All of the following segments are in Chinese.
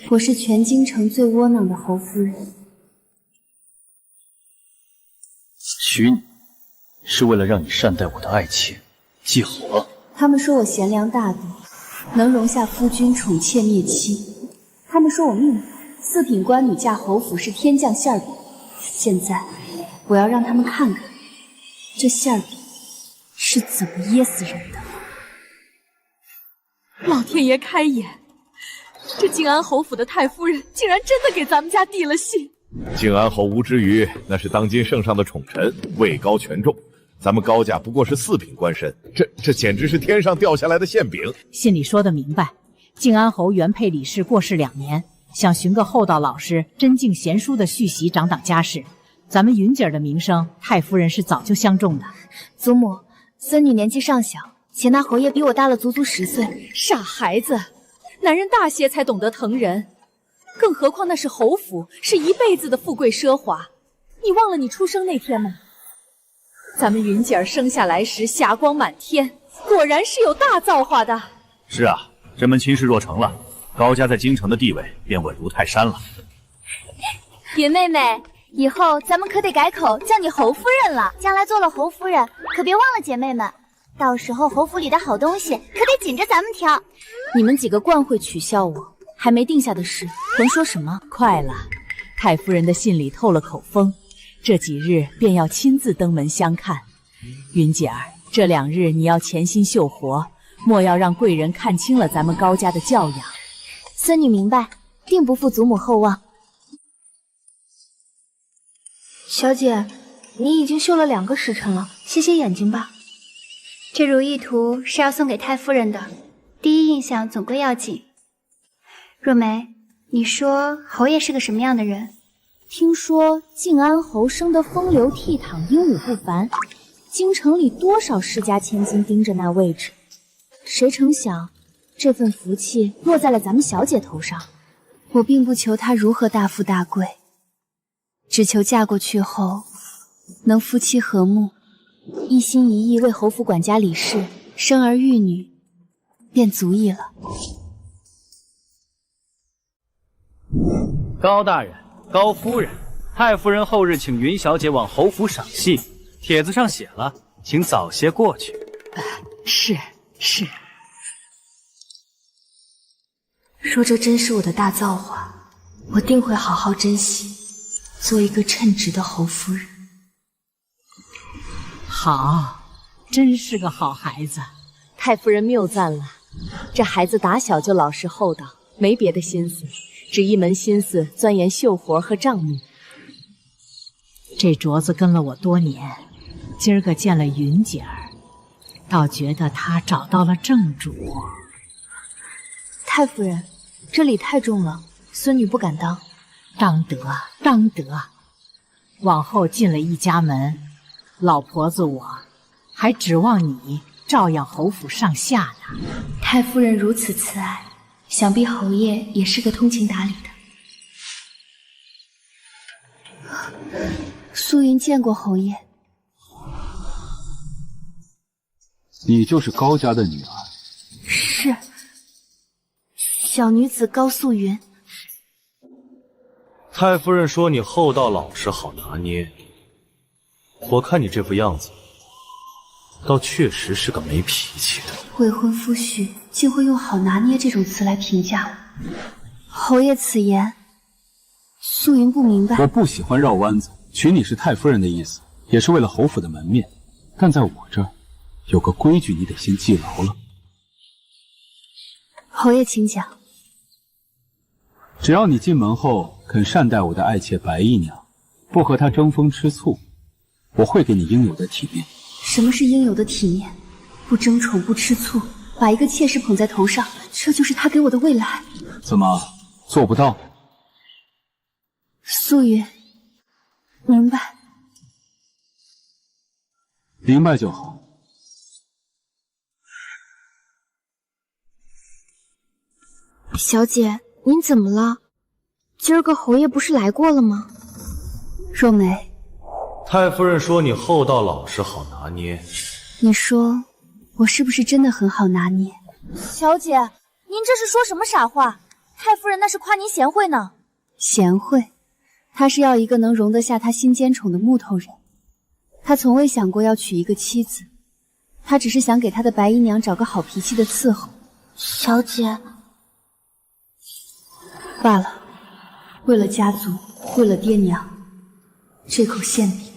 我是全京城最窝囊的侯夫人。娶你，是为了让你善待我的爱妾季和。他们说我贤良大度，能容下夫君宠妾灭妻。他们说我命苦，四品官女嫁侯府是天降馅饼。现在，我要让他们看看，这馅饼是怎么噎死人的。老天爷开眼！这静安侯府的太夫人竟然真的给咱们家递了信。静安侯吴之瑜那是当今圣上的宠臣，位高权重，咱们高家不过是四品官身，这简直是天上掉下来的馅饼。信里说得明白，静安侯原配李氏过世2年，想寻个厚道老实、真敬贤淑的续袭掌党家事。咱们云姐儿的名声，太夫人是早就相中的。祖母，孙女年纪尚小，且那侯爷比我大了足足10岁。傻孩子，男人大些才懂得疼人，更何况那是侯府，是一辈子的富贵奢华。你忘了你出生那天吗？咱们云姐儿生下来时霞光满天，果然是有大造化的。是啊，这门亲事若成了，高家在京城的地位便稳如泰山了。云妹妹，以后咱们可得改口叫你侯夫人了。将来做了侯夫人，可别忘了姐妹们，到时候侯府里的好东西可得紧着咱们挑。你们几个惯会取笑我，还没定下的事，还说什么？快了，太夫人的信里透了口风，这几日便要亲自登门相看。云姐儿，这2日你要潜心绣活，莫要让贵人看清了咱们高家的教养。孙女明白，定不负祖母厚望。小姐，你已经绣了2个时辰了，歇歇眼睛吧。这如意图是要送给太夫人的，第一印象总归要紧。若梅，你说侯爷是个什么样的人？听说静安侯生得风流倜傥，英武不凡，京城里多少世家千金盯着那位置，谁成想这份福气落在了咱们小姐头上。我并不求她如何大富大贵，只求嫁过去后能夫妻和睦，一心一意为侯府管家李氏生儿育女，便足矣了。高大人、高夫人，太夫人后日请云小姐往侯府赏戏，帖子上写了，请早些过去。是。若这真是我的大造化，我定会好好珍惜，做一个称职的侯夫人。好，真是个好孩子。太夫人谬赞了，这孩子打小就老实厚道，没别的心思，只一门心思钻研绣活和账目。这镯子跟了我多年，今儿个见了云姐儿，倒觉得她找到了正主。太夫人，这礼太重了，孙女不敢当。当得。往后进了一家门，老婆子我还指望你照样侯府上下呢。太夫人如此慈爱，想必侯爷也是个通情达理的。素云见过侯爷。你就是高家的女儿？是，小女子高素云。太夫人说你厚道老实，好拿捏。我看你这副样子，倒确实是个没脾气的。未婚夫婿竟会用好拿捏这种词来评价我。侯爷此言，素云不明白。我不喜欢绕弯子，娶你是太夫人的意思，也是为了侯府的门面。但在我这儿，有个规矩，你得先记牢了。侯爷请讲。只要你进门后肯善待我的爱妾白姨娘，不和她争风吃醋，我会给你应有的体面。什么是应有的体面？不争宠，不吃醋，把一个妾室捧在头上，这就是他给我的未来。怎么做不到？素云，明白。明白就好。小姐，您怎么了？今儿个侯爷不是来过了吗？若梅，太夫人说你厚道老实，好拿捏。你说我是不是真的很好拿捏？小姐，您这是说什么傻话？太夫人那是夸您贤惠呢。贤惠，他是要一个能容得下他心尖宠的木头人。他从未想过要娶一个妻子，他只是想给他的白姨娘找个好脾气的伺候。小姐，罢了，为了家族，为了爹娘，这口馅饼，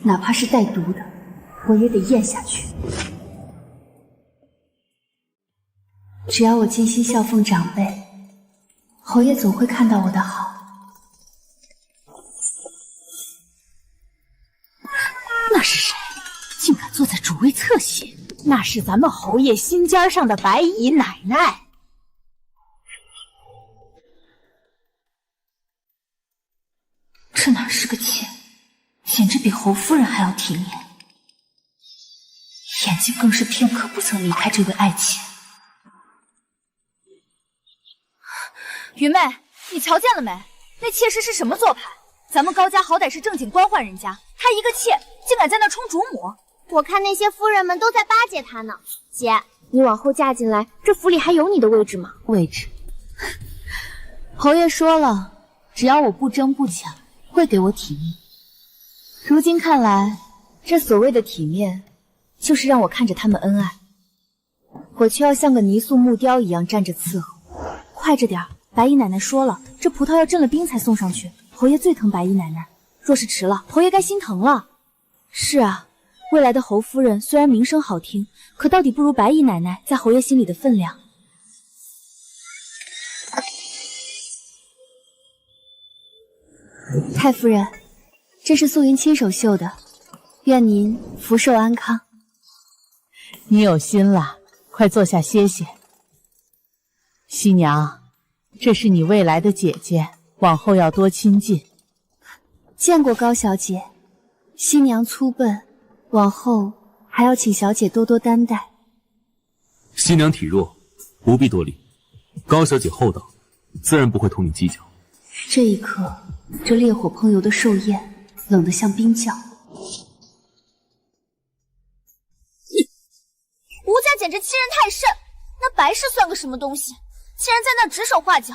哪怕是带毒的，我也得咽下去。只要我尽心孝奉长辈，侯爷总会看到我的好。那是谁？竟敢坐在主位侧席？那是咱们侯爷心尖上的白姨奶奶。这哪是个妾，简直比侯夫人还要体面，眼睛更是片刻不曾离开这位爱妾。云妹，你瞧见了没？那妾室是什么做派？咱们高家好歹是正经官宦人家，她一个妾竟敢在那充主母。我看那些夫人们都在巴结她呢。姐，你往后嫁进来，这府里还有你的位置吗？位置，侯爷说了，只要我不争不抢，会给我体面。如今看来，这所谓的体面，就是让我看着他们恩爱，我却要像个泥塑木雕一样站着伺候。快着点儿！白姨奶奶说了，这葡萄要镇了冰才送上去。侯爷最疼白姨奶奶，若是迟了，侯爷该心疼了。是啊，未来的侯夫人虽然名声好听，可到底不如白姨奶奶在侯爷心里的分量。太夫人，这是素云亲手绣的，愿您福寿安康。你有心了，快坐下歇歇。熹娘，这是你未来的姐姐，往后要多亲近。见过高小姐，熹娘粗笨，往后还要请小姐多多担待。熹娘体弱，不必多礼。高小姐厚道，自然不会同你计较。这一刻，这烈火烹油的寿宴冷得像冰窖。吴家简直欺人太甚，那白氏算个什么东西？竟然在那指手画脚，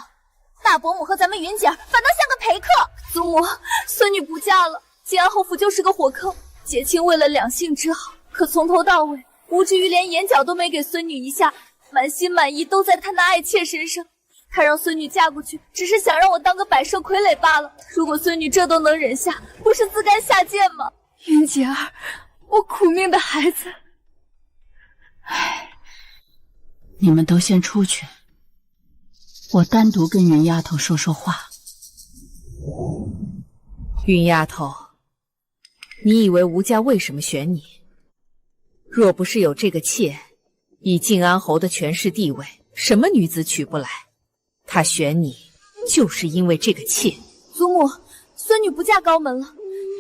大伯母和咱们云姐儿反倒像个陪客。祖母，孙女不嫁了。晋安侯府就是个火坑，姐亲为了两性之好，可从头到尾，吴知瑜连眼角都没给孙女一下，满心满意都在他那爱妾身上。他让孙女嫁过去，只是想让我当个摆设傀儡罢了。如果孙女这都能忍下，不是自甘下贱吗？云姐儿，我苦命的孩子。唉，你们都先出去，我单独跟云丫头说说话。云丫头，你以为吴家为什么选你？若不是有这个妾，以晋安侯的权势地位，什么女子娶不来？他选你，就是因为这个妾。祖母，孙女不嫁高门了，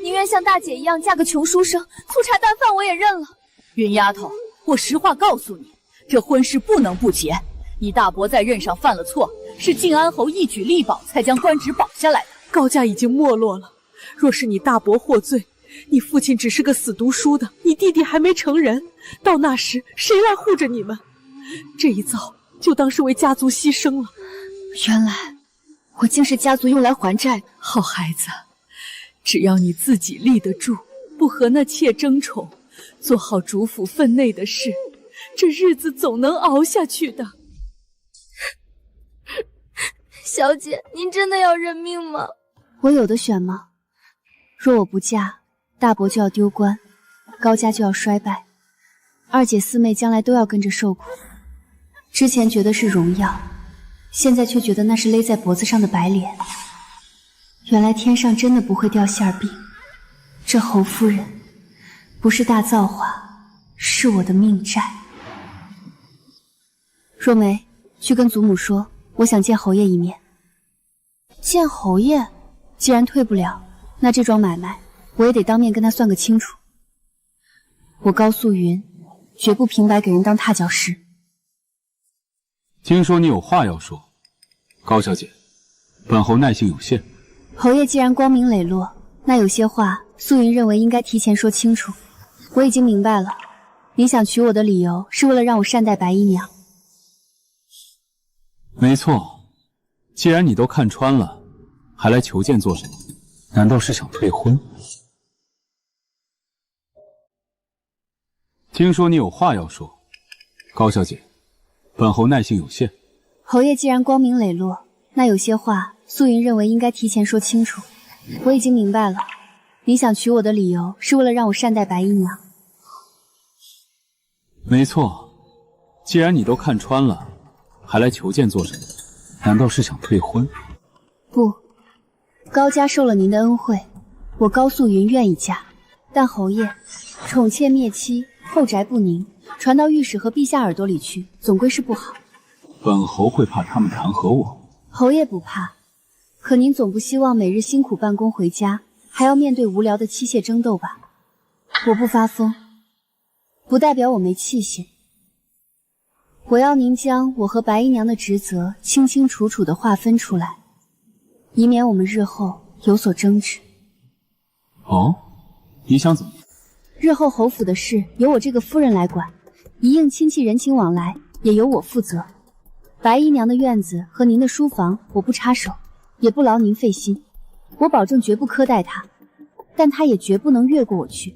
宁愿像大姐一样嫁个穷书生，粗茶淡饭我也认了。云丫头，我实话告诉你，这婚事不能不结。你大伯在任上犯了错，是晋安侯一举力保才将官职保下来的。高家已经没落了，若是你大伯获罪，你父亲只是个死读书的，你弟弟还没成人，到那时谁来护着你们？这一遭就当是为家族牺牲了。原来我竟是家族用来还债。好孩子，只要你自己立得住，不和那妾争宠，做好主府分内的事，这日子总能熬下去的。小姐，您真的要认命吗？我有的选吗？若我不嫁，大伯就要丢官，高家就要衰败，二姐四妹将来都要跟着受苦。之前觉得是荣耀，现在却觉得那是勒在脖子上的白脸。原来天上真的不会掉馅饼，这侯夫人不是大造化，是我的命债。若梅，去跟祖母说，我想见侯爷一面。见侯爷？既然退不了，那这桩买卖我也得当面跟他算个清楚。我高素云绝不平白给人当踏脚石。听说你有话要说，高小姐，本侯耐性有限。侯爷既然光明磊落，那有些话素云认为应该提前说清楚。我已经明白了，你想娶我的理由是为了让我善待白姨娘。没错，既然你都看穿了，还来求见做什么？难道是想退婚？听说你有话要说，高小姐，本侯耐性有限。侯爷既然光明磊落，那有些话素云认为应该提前说清楚。我已经明白了，你想娶我的理由是为了让我善待白姨娘。没错，既然你都看穿了，还来求见做什么？难道是想退婚？不，高家受了您的恩惠，我高素云愿意嫁。但侯爷，宠妾灭妻，后宅不宁，传到御史和陛下耳朵里去，总归是不好。本侯会怕他们弹劾我？侯爷不怕，可您总不希望每日辛苦办公回家，还要面对无聊的妻妾争斗吧？我不发疯，不代表我没气性。我要您将我和白姨娘的职责清清楚楚地划分出来，以免我们日后有所争执。哦，你想怎么？日后侯府的事由我这个夫人来管，一应亲戚人情往来也由我负责。白姨娘的院子和您的书房我不插手，也不劳您费心，我保证绝不苛待她，但她也绝不能越过我去。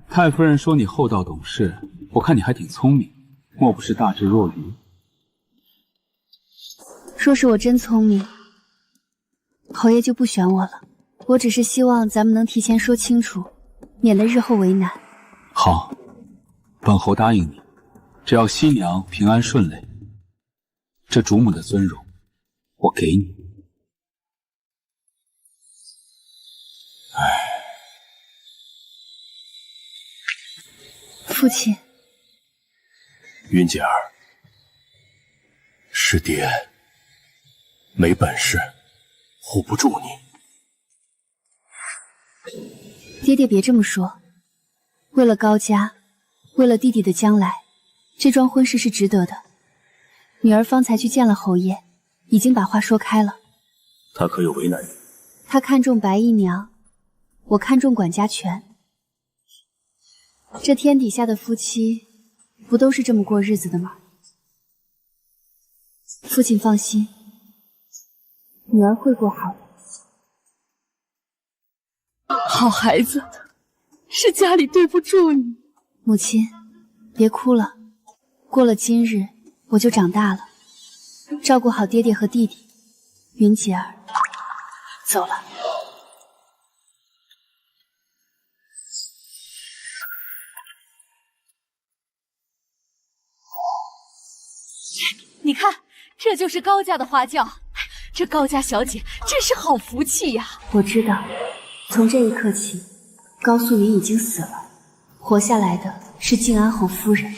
太夫人说你厚道懂事，我看你还挺聪明，莫不是大智若愚？若是我真聪明，侯爷就不选我了。我只是希望咱们能提前说清楚，免得日后为难。好，本侯答应你，只要新娘平安顺累，这主母的尊荣，我给你。父亲，云姐儿，是爹没本事，护不住你。爹爹别这么说，为了高家，为了弟弟的将来，这桩婚事是值得的。女儿方才去见了侯爷，已经把话说开了。他可有为难你？他看重白姨娘，我看重管家权。这天底下的夫妻，不都是这么过日子的吗？父亲放心，女儿会过好的。好孩子，是家里对不住你。母亲，别哭了。过了今日，我就长大了，照顾好爹爹和弟弟。云姐儿，走了。你看，这就是高家的花轿，这高家小姐真是好福气呀！我知道，从这一刻起，高素云已经死了，活下来的是静安侯夫人。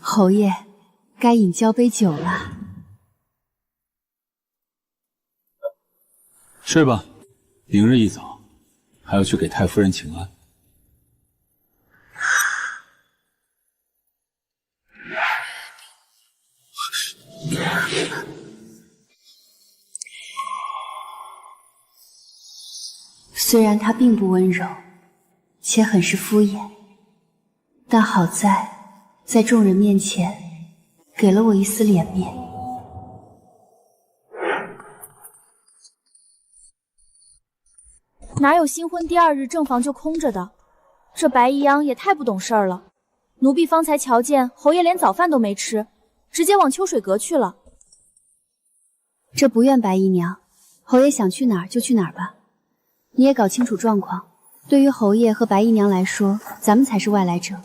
侯爷，该饮交杯酒了。睡吧，明日一早还要去给太夫人请安。虽然他并不温柔，且很是敷衍，但好在众人面前给了我一丝脸面。哪有新婚第2日正房就空着的？这白衣央也太不懂事儿了。奴婢方才瞧见侯爷连早饭都没吃，直接往秋水阁去了。这不怨白姨娘，侯爷想去哪儿就去哪儿吧。你也搞清楚状况，对于侯爷和白姨娘来说，咱们才是外来者。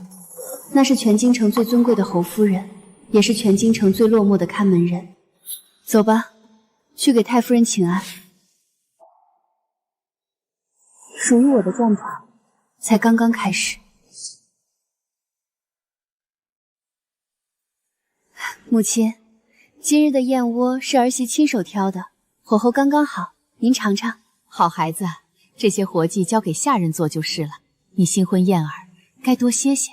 那是全京城最尊贵的侯夫人，也是全京城最落寞的看门人。走吧，去给太夫人请安。属于我的战场才刚刚开始。母亲，今日的燕窝是儿媳亲手挑的，火候刚刚好，您尝尝。好孩子，这些活计交给下人做就是了。你新婚燕尔，该多歇歇。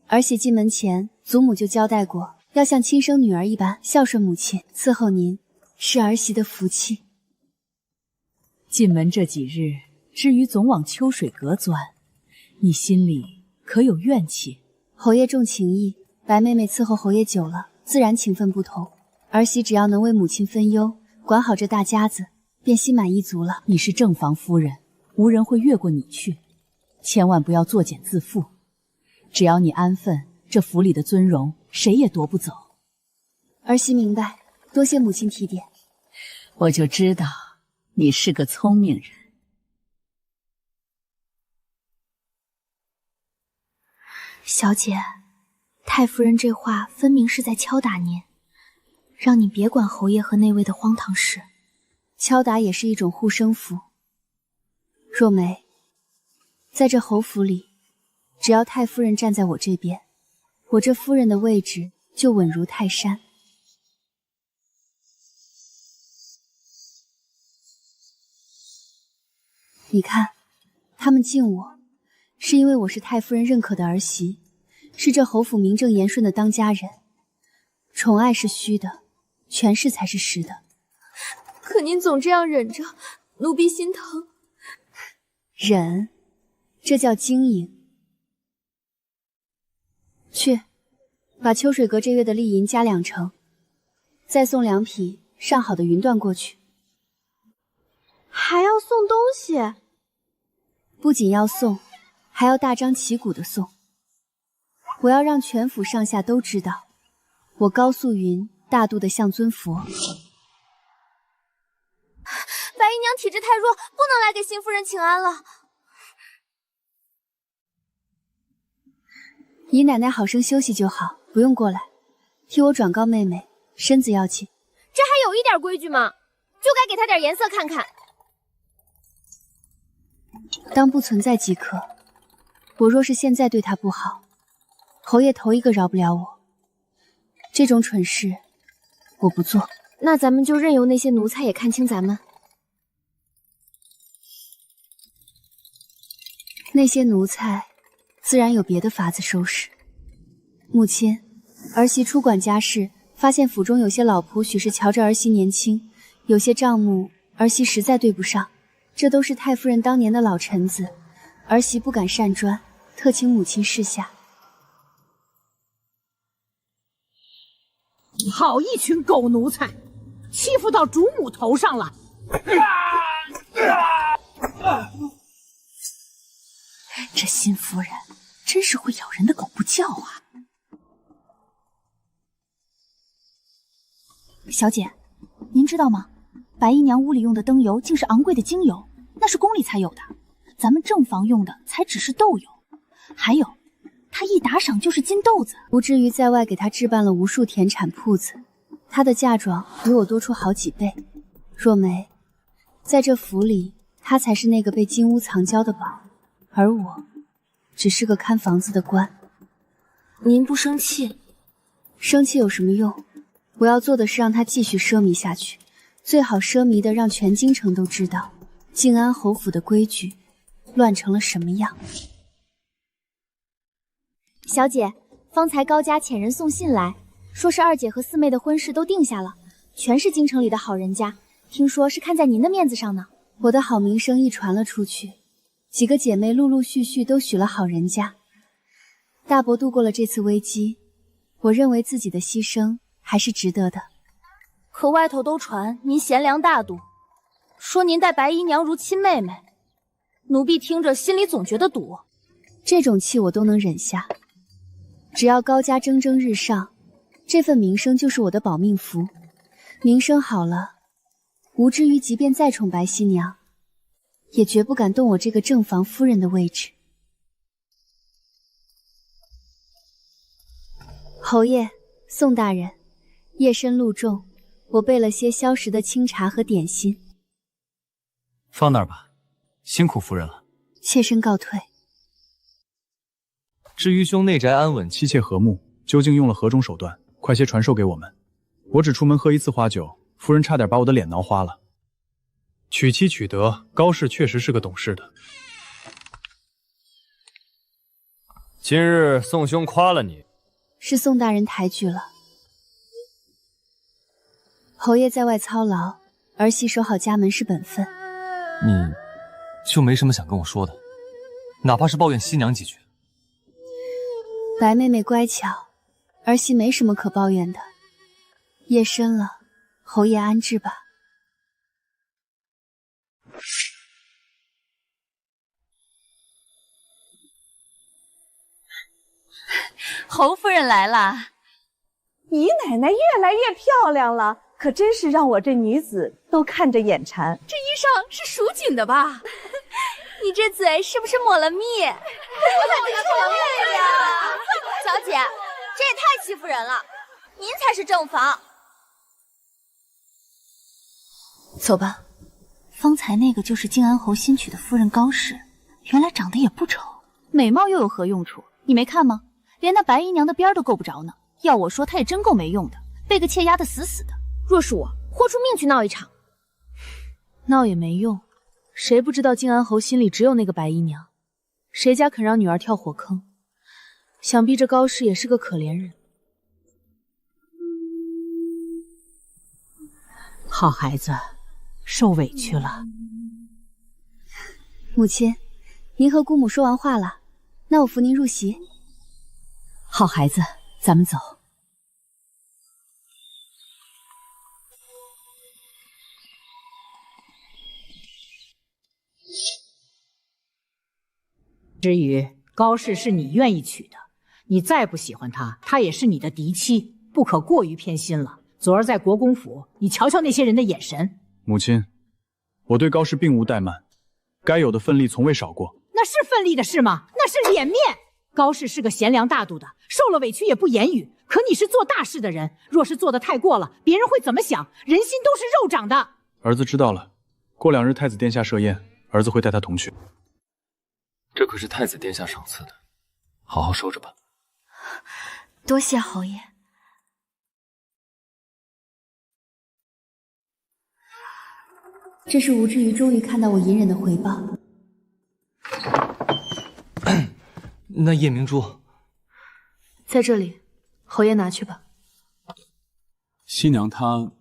儿媳进门前，祖母就交代过，要像亲生女儿一般孝顺母亲，伺候您是儿媳的福气。进门这几日，至于总往秋水阁钻，你心里可有怨气？侯爷重情义，白妹妹伺候侯爷久了，自然情分不同。儿媳只要能为母亲分忧，管好这大家子，便心满意足了。你是正房夫人，无人会越过你去，千万不要作茧自缚。只要你安分，这府里的尊荣谁也夺不走。儿媳明白，多谢母亲提点。我就知道你是个聪明人。小姐，太夫人这话分明是在敲打您，让你别管侯爷和那位的荒唐事。敲打也是一种护身符。若梅，在这侯府里，只要太夫人站在我这边，我这夫人的位置就稳如泰山。你看，他们敬我，是因为我是太夫人认可的儿媳，是这侯府名正言顺的当家人。宠爱是虚的，权势才是实的。可您总这样忍着，奴婢心疼。忍，这叫经营。去，把秋水阁这月的利银加2成，再送2匹上好的云缎过去。还要送东西？不仅要送，还要大张旗鼓的送。我要让全府上下都知道，我高素云大度的像尊佛。白姨娘体质太弱，不能来给新夫人请安了。姨奶奶好生休息就好，不用过来。替我转告妹妹，身子要紧。这还有一点规矩吗？就该给她点颜色看看。当不存在即可。我若是现在对她不好，侯爷头一个饶不了我。这种蠢事，我不做。那咱们就任由那些奴才也看清咱们。那些奴才自然有别的法子收拾。母亲，儿媳出管家事，发现府中有些老仆许是瞧着儿媳年轻，有些账目儿媳实在对不上，这都是太夫人当年的老臣子，儿媳不敢擅专，特请母亲示下。好一群狗奴才，欺负到主母头上了！这新夫人真是会咬人的狗不叫啊！小姐，您知道吗？白姨娘屋里用的灯油竟是昂贵的精油，那是宫里才有的，咱们正房用的才只是豆油。还有，她一打赏就是金豆子。不至于在外给她置办了无数田产铺子，她的嫁妆比我多出好几倍。若梅，在这府里，她才是那个被金屋藏娇的宝，而我只是个看房子的官。您不生气？生气有什么用？我要做的是让她继续奢靡下去，最好奢靡的让全京城都知道静安侯府的规矩乱成了什么样。小姐，方才高家遣人送信来，说是二姐和四妹的婚事都定下了，全是京城里的好人家，听说是看在您的面子上呢。我的好名声一传了出去，几个姐妹陆陆续续都许了好人家。大伯度过了这次危机，我认为自己的牺牲还是值得的。可外头都传您贤良大度，说您待白姨娘如亲妹妹，奴婢听着心里总觉得堵。这种气我都能忍下，只要高家蒸蒸日上，这份名声就是我的保命符。名声好了，无至于即便再宠白皙娘，也绝不敢动我这个正房夫人的位置。侯爷，宋大人，夜深路重，我备了些消食的清茶和点心。放那儿吧，辛苦夫人了。妾身告退。至于兄内宅安稳，妻妾和睦，究竟用了何种手段？快些传授给我们。我只出门喝一次花酒，夫人差点把我的脸挠花了。娶妻娶德，高氏确实是个懂事的。今日宋兄夸了你，是宋大人抬举了。侯爷在外操劳，儿媳守好家门是本分。你就没什么想跟我说的，哪怕是抱怨西娘几句。白妹妹乖巧，儿媳没什么可抱怨的。夜深了，侯爷安置吧。侯夫人来啦！姨奶奶越来越漂亮了，可真是让我这女子都看着眼馋。这衣裳是蜀锦的吧？你这嘴是不是抹了蜜？抹了蜜呀！小姐，这也太欺负人了！您才是正房。走吧。方才那个就是靖安侯新娶的夫人高氏，原来长得也不丑，美貌又有何用处？你没看吗？连那白姨娘的边都够不着呢。要我说，她也真够没用的，被个妾压得死死的。若是我，豁出命去闹一场。闹也没用，谁不知道靖安侯心里只有那个白姨娘？谁家肯让女儿跳火坑？想必这高氏也是个可怜人。好孩子，受委屈了。母亲，您和姑母说完话了，那我扶您入席。好孩子，咱们走。至于高氏是你愿意娶的，你再不喜欢她，她也是你的嫡妻，不可过于偏心了。昨儿在国公府，你瞧瞧那些人的眼神。母亲，我对高氏并无怠慢，该有的分力从未少过。那是分力的事吗？那是脸面。高氏是个贤良大度的，受了委屈也不言语。可你是做大事的人，若是做得太过了，别人会怎么想？人心都是肉长的。儿子知道了，过2日太子殿下设宴，儿子会带他同去。这可是太子殿下赏赐的，好好收着吧。多谢侯爷。这是吴之瑜终于看到我隐忍的回报。那夜明珠在这里，侯爷拿去吧。西娘她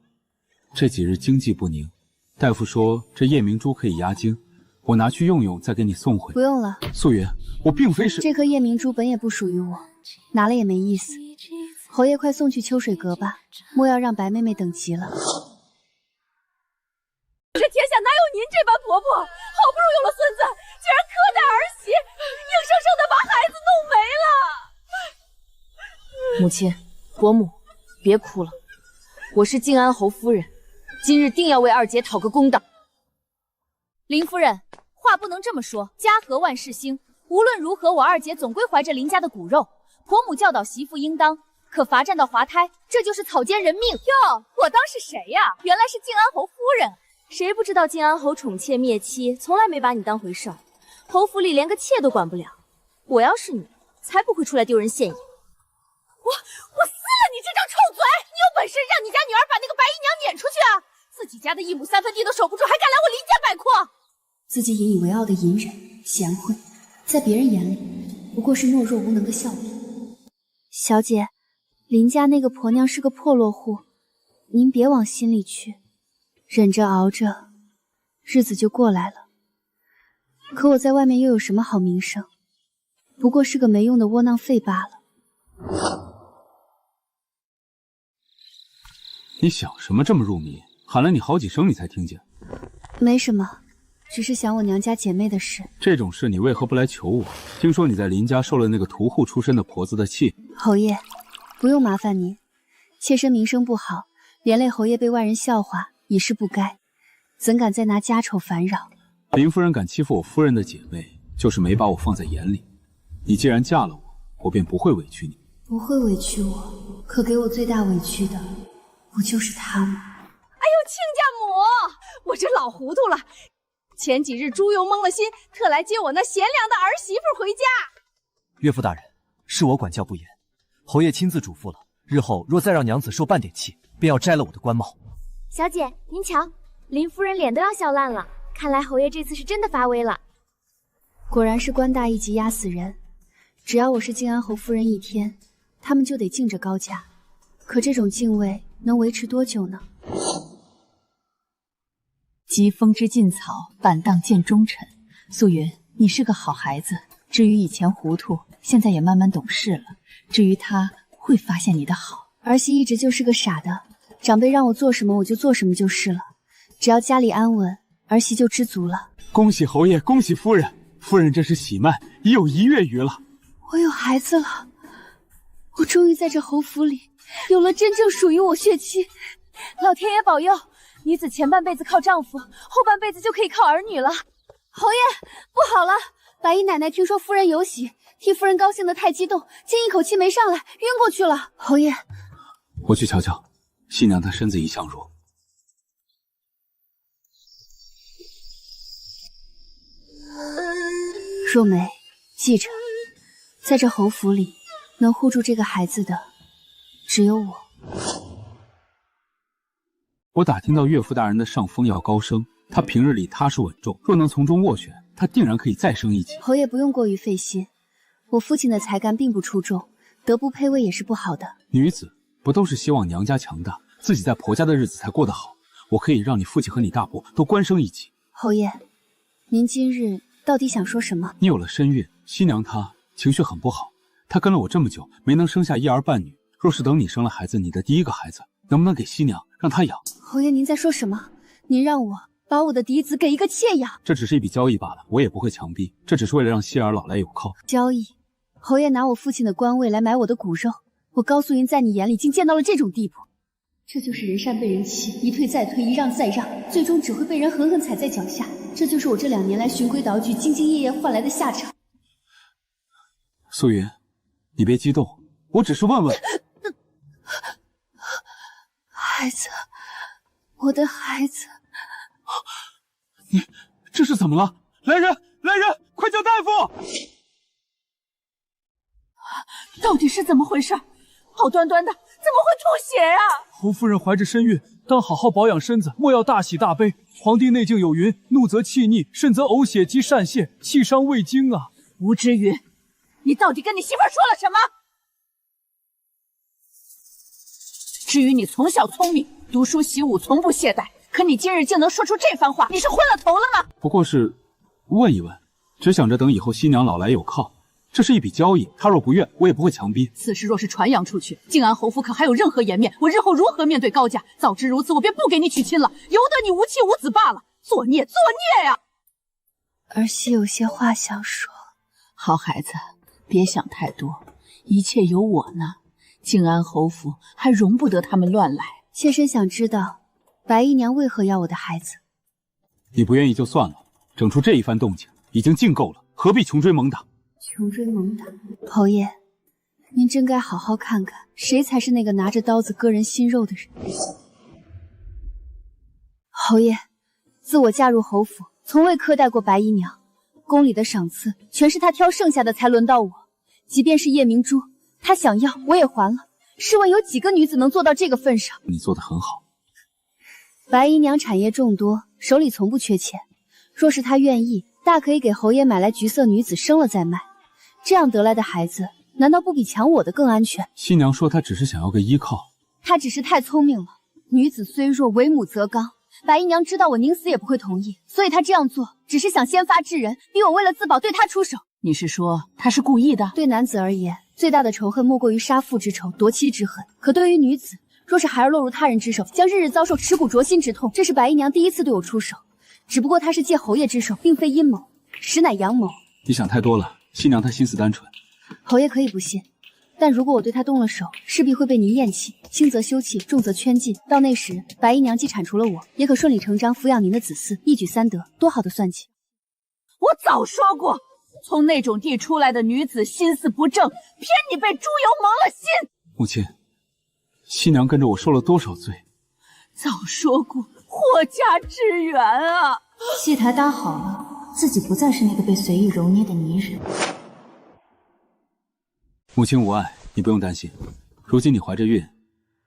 这几日经济不宁，大夫说这夜明珠可以压惊，我拿去用用，再给你送回。不用了，素云，我并非是……这颗夜明珠本也不属于我，拿了也没意思。侯爷快送去秋水阁吧，莫要让白妹妹等急了。这天下哪有您这般婆婆？好不容易有了孙子，竟然苛待儿媳，硬生生的把孩子弄没了。母亲，伯母，别哭了，我是靖安侯夫人，今日定要为二姐讨个公道。林夫人，话不能这么说，家和万事兴。无论如何，我二姐总归怀着林家的骨肉，婆母教导媳妇应当，可罚站到滑胎，这就是草菅人命。哟，我当是谁呀？原来是靖安侯夫人。谁不知道靖安侯宠妾灭妻，从来没把你当回事儿。侯府里连个妾都管不了。我要是你，才不会出来丢人现眼。我撕了你这张臭嘴！你有本事让你家女儿把那个白姨娘撵出去啊！自己家的1亩3分地都守不住，还敢来我林家摆阔？自己引以为傲的隐忍、贤惠，在别人眼里不过是懦弱无能的笑柄。小姐，林家那个婆娘是个破落户，您别往心里去。忍着熬着，日子就过来了。可我在外面又有什么好名声？不过是个没用的窝囊废罢了。你想什么这么入迷？喊了你好几声，你才听见。没什么，只是想我娘家姐妹的事。这种事你为何不来求我？听说你在林家受了那个屠户出身的婆子的气。侯爷，不用麻烦您，妾身名声不好，连累侯爷被外人笑话。已是不该，怎敢再拿家丑烦扰？林夫人敢欺负我夫人的姐妹，就是没把我放在眼里。你既然嫁了我，我便不会委屈你。不会委屈我，可给我最大委屈的，不就是他吗？哎呦，亲家母，我这老糊涂了。前几日猪油蒙了心，特来接我那贤良的儿媳妇回家。岳父大人，是我管教不严，侯爷亲自嘱咐了，日后若再让娘子受半点气，便要摘了我的官帽。小姐，您瞧，林夫人脸都要笑烂了，看来侯爷这次是真的发威了。果然是官大一级压死人，只要我是靖安侯夫人一天，他们就得敬着高家。可这种敬畏能维持多久呢？疾风知劲草，板荡见忠臣。素云，你是个好孩子。至于以前糊涂，现在也慢慢懂事了。至于他会发现你的好。儿媳一直就是个傻的，长辈让我做什么我就做什么就是了。只要家里安稳，儿媳就知足了。恭喜侯爷，恭喜夫人！夫人这是喜脉，已有1月余了。我有孩子了，我终于在这侯府里有了真正属于我血妻。老天爷保佑，女子前半辈子靠丈夫，后半辈子就可以靠儿女了。侯爷，不好了！白姨奶奶听说夫人有喜，替夫人高兴得太激动，竟一口气没上来，晕过去了。侯爷，我去瞧瞧。新娘她身子一向弱。若梅，记着，在这侯府里，能护住这个孩子的，只有我。我打听到岳父大人的上风要高升，他平日里踏实稳重，若能从中斡旋，他定然可以再升一级。侯爷不用过于费心，我父亲的才干并不出众，德不配位也是不好的。女子不都是希望娘家强大，自己在婆家的日子才过得好？我可以让你父亲和你大伯都官升一级。侯爷，您今日到底想说什么？你有了身孕，新娘她情绪很不好，她跟了我这么久，没能生下一儿半女。若是等你生了孩子，你的第一个孩子，能不能给新娘让她养？侯爷，您在说什么？您让我把我的嫡子给一个妾养？这只是一笔交易罢了，我也不会强逼，这只是为了让希儿老来有靠。交易？侯爷拿我父亲的官位来买我的骨肉，我高素云在你眼里竟贱到了这种地步。这就是人善被人欺，一退再退，一让再让，最终只会被人狠狠踩在脚下。这就是我这2年来循规蹈矩、兢兢业业换来的下场。素云，你别激动，我只是问问。孩子，我的孩子，你这是怎么了？来人，来人，快叫大夫！到底是怎么回事？好端端的，怎么会吐血啊？侯夫人怀着身孕，当好好保养身子，莫要大喜大悲。《黄帝内经》有云：怒则气逆，甚则呕血及疝泄，气伤未经啊！吴之云，你到底跟你媳妇儿说了什么？至于你从小聪明，读书习武，从不懈怠，可你今日竟能说出这番话，你是昏了头了吗？不过是问一问，只想着等以后新娘老来有靠。这是一笔交易，他若不愿，我也不会强逼。此事若是传扬出去，静安侯府可还有任何颜面？我日后如何面对高家？早知如此，我便不给你娶亲了，由得你无妻无子罢了。作孽，作孽呀！儿媳有些话想说。好孩子，别想太多，一切有我呢。静安侯府还容不得他们乱来。妾身想知道，白姨娘为何要我的孩子？你不愿意就算了，整出这一番动静，已经尽够了，何必穷追猛打？穷追猛打，侯爷，您真该好好看看，谁才是那个拿着刀子割人心肉的人。侯爷，自我嫁入侯府，从未苛待过白姨娘，宫里的赏赐全是她挑剩下的才轮到我。即便是夜明珠，她想要我也还了。试问有几个女子能做到这个份上？你做得很好。白姨娘产业众多，手里从不缺钱，若是她愿意，大可以给侯爷买来橘色女子生了再卖。这样得来的孩子，难道不比抢我的更安全？新娘说她只是想要个依靠。她只是太聪明了。女子虽弱，为母则刚。白姨娘知道我宁死也不会同意，所以她这样做，只是想先发制人，逼我为了自保对她出手。你是说她是故意的？对男子而言，最大的仇恨莫过于杀父之仇、夺妻之恨。可对于女子，若是孩儿落入他人之手，将日日遭受耻骨灼心之痛。这是白姨娘第一次对我出手，只不过她是借侯爷之手，并非阴谋，实乃阳谋。你想太多了。新娘她心思单纯，侯爷可以不信，但如果我对她动了手，势必会被您厌弃，轻则休弃，重则圈禁。到那时，白姨娘既铲除了我，也可顺理成章抚养您的子嗣，一举三得，多好的算计！我早说过，从那种地出来的女子心思不正，偏你被猪油蒙了心。母亲，新娘跟着我受了多少罪？早说过，祸家之源啊！戏台搭好了，自己不再是那个被随意揉捏的泥人。母亲无碍，你不用担心。如今你怀着孕，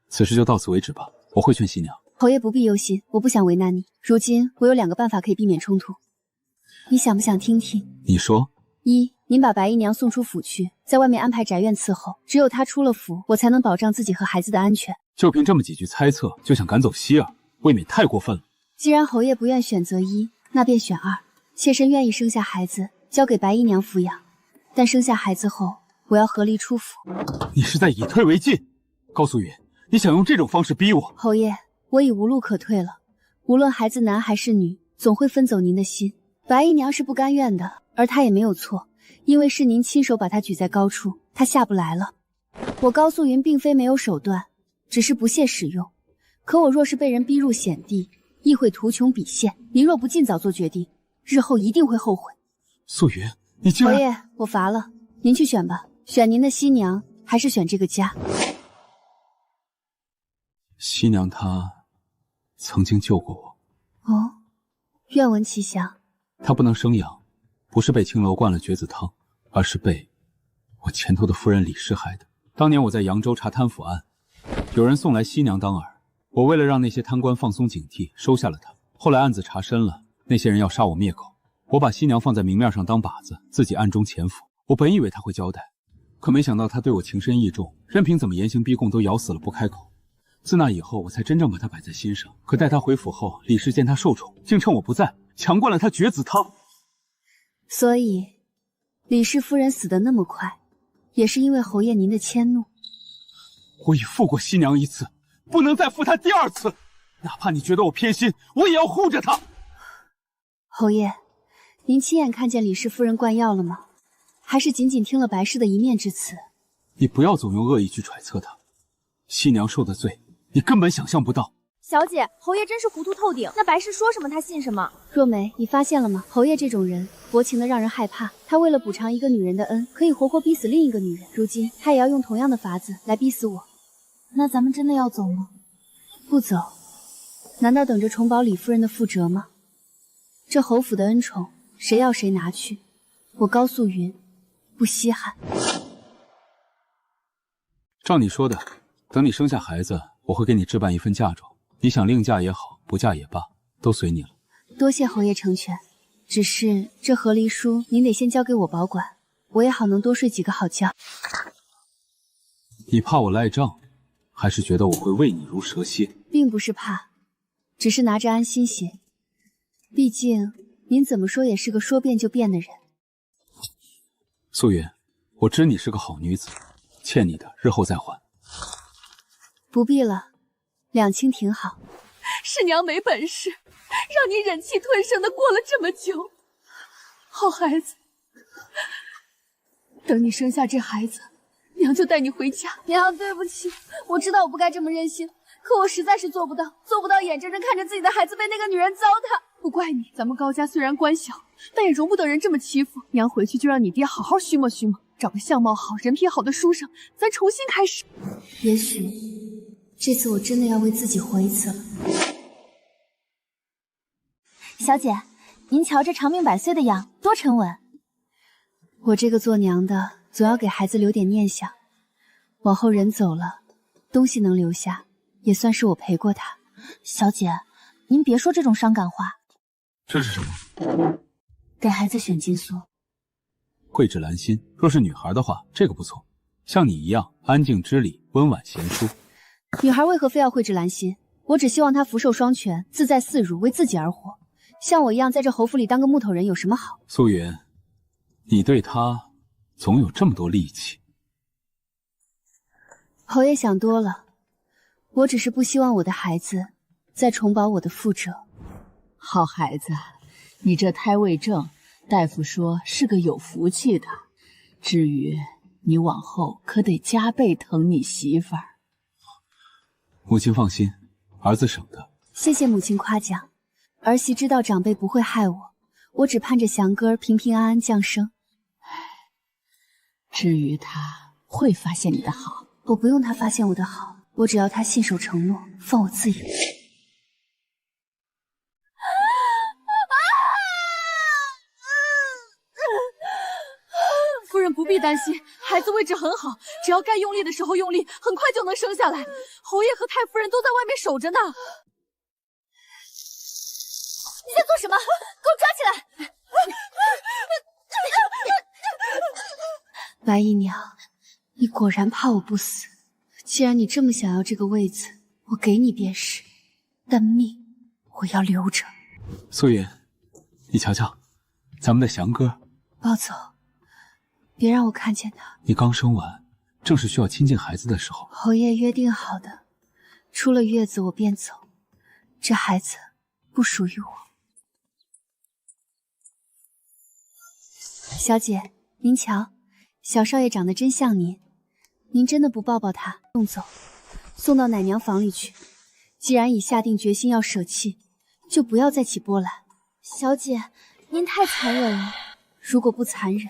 此事就到此为止吧。我会劝新娘。侯爷不必忧心，我不想为难你。如今我有2个办法可以避免冲突，你想不想听听？你说。一，您把白姨娘送出府去，在外面安排宅院伺候，只有她出了府，我才能保障自己和孩子的安全。就凭这么几句猜测，就想赶走希儿，未免太过分了。既然侯爷不愿选择1，那便选2。妾身愿意生下孩子，交给白姨娘抚养。但生下孩子后，我要合离出府。你是在以退为进。高素云，你想用这种方式逼我？侯爷，我已无路可退了。无论孩子男还是女，总会分走您的心。白姨娘是不甘愿的，而她也没有错，因为是您亲手把她举在高处，她下不来了。我高素云并非没有手段，只是不屑使用。可我若是被人逼入险地，亦会图穷匕现。您若不尽早做决定，日后一定会后悔。素云，你竟然……侯爷，我乏了，您去选吧，选您的新娘，还是选这个家？西娘她曾经救过我。哦，愿闻其详。她不能生养，不是被青楼灌了绝子汤，而是被我前头的夫人李氏害的。当年我在扬州查贪腐案，有人送来西娘当饵，我为了让那些贪官放松警惕，收下了她。后来案子查深了，那些人要杀我灭口，我把西娘放在明面上当靶子，自己暗中潜伏。我本以为她会交代，可没想到她对我情深意重，任凭怎么严刑逼供都咬死了不开口。自那以后，我才真正把她摆在心上。可待她回府后，李氏见她受宠，竟趁我不在，强灌了她绝子汤。所以，李氏夫人死得那么快，也是因为侯爷您的迁怒。我已负过西娘一次，不能再负她第二次。哪怕你觉得我偏心，我也要护着她。侯爷，您亲眼看见李氏夫人灌药了吗？还是仅仅听了白氏的一面之词？你不要总用恶意去揣测她。西娘受的罪，你根本想象不到。小姐，侯爷真是糊涂透顶。那白氏说什么，他信什么？若梅，你发现了吗？侯爷这种人，薄情的让人害怕。他为了补偿一个女人的恩，可以活活逼死另一个女人。如今他也要用同样的法子来逼死我。那咱们真的要走吗？不走，难道等着重保李夫人的覆辙吗？这侯府的恩宠，谁要谁拿去。我高素云不稀罕。照你说的，等你生下孩子，我会给你置办一份嫁妆。你想另嫁也好，不嫁也罢，都随你了。多谢侯爷成全，只是这和离书您得先交给我保管，我也好能多睡几个好觉。你怕我赖账，还是觉得我会喂你如蛇蝎？并不是怕，只是拿着安心些。毕竟您怎么说也是个说变就变的人。素云，我知你是个好女子，欠你的日后再还。不必了，两清挺好。是娘没本事，让你忍气吞声的过了这么久。好孩子，等你生下这孩子，娘就带你回家。娘，对不起，我知道我不该这么任性，可我实在是做不到眼睁睁看着自己的孩子被那个女人糟蹋。不怪你，咱们高家虽然官小，但也容不得人这么欺负。娘回去就让你爹好好须摸须摸，找个相貌好、人品好的书生，咱重新开始。也许这次我真的要为自己活一次了。小姐，您瞧这长命百岁的样，多沉稳。我这个做娘的，总要给孩子留点念想。往后人走了，东西能留下，也算是我陪过他。小姐，您别说这种伤感话。这是什么？给孩子选金酥。蕙质兰心，若是女孩的话，这个不错。像你一样安静知礼、温婉贤淑。女孩为何非要蕙质兰心？我只希望她福寿双全，自在自如，为自己而活。像我一样在这侯府里当个木头人有什么好？素云，你对她总有这么多戾气。侯爷想多了，我只是不希望我的孩子再重蹈我的覆辙。好孩子，你这胎位正，大夫说是个有福气的。至于你往后可得加倍疼你媳妇儿。母亲放心，儿子省得。谢谢母亲夸奖，儿媳知道长辈不会害我，我只盼着祥哥儿平平安安降生。至于他会发现你的好，我不用他发现我的好，我只要他信守承诺，放我自由。夫人不必担心，孩子位置很好，只要该用力的时候用力，很快就能生下来。侯爷和太夫人都在外面守着呢。你在做什么？给我抓起来！白姨娘，你果然怕我不死。既然你这么想要这个位子，我给你便是，但命我要留着。素云，你瞧瞧，咱们的祥哥。抱走，别让我看见他。你刚生完，正是需要亲近孩子的时候。侯爷约定好的，出了月子我便走，这孩子不属于我。小姐，您瞧，小少爷长得真像您，您真的不抱抱他，送走，送到奶娘房里去。既然已下定决心要舍弃，就不要再起波澜。小姐，您太残忍了。如果不残忍，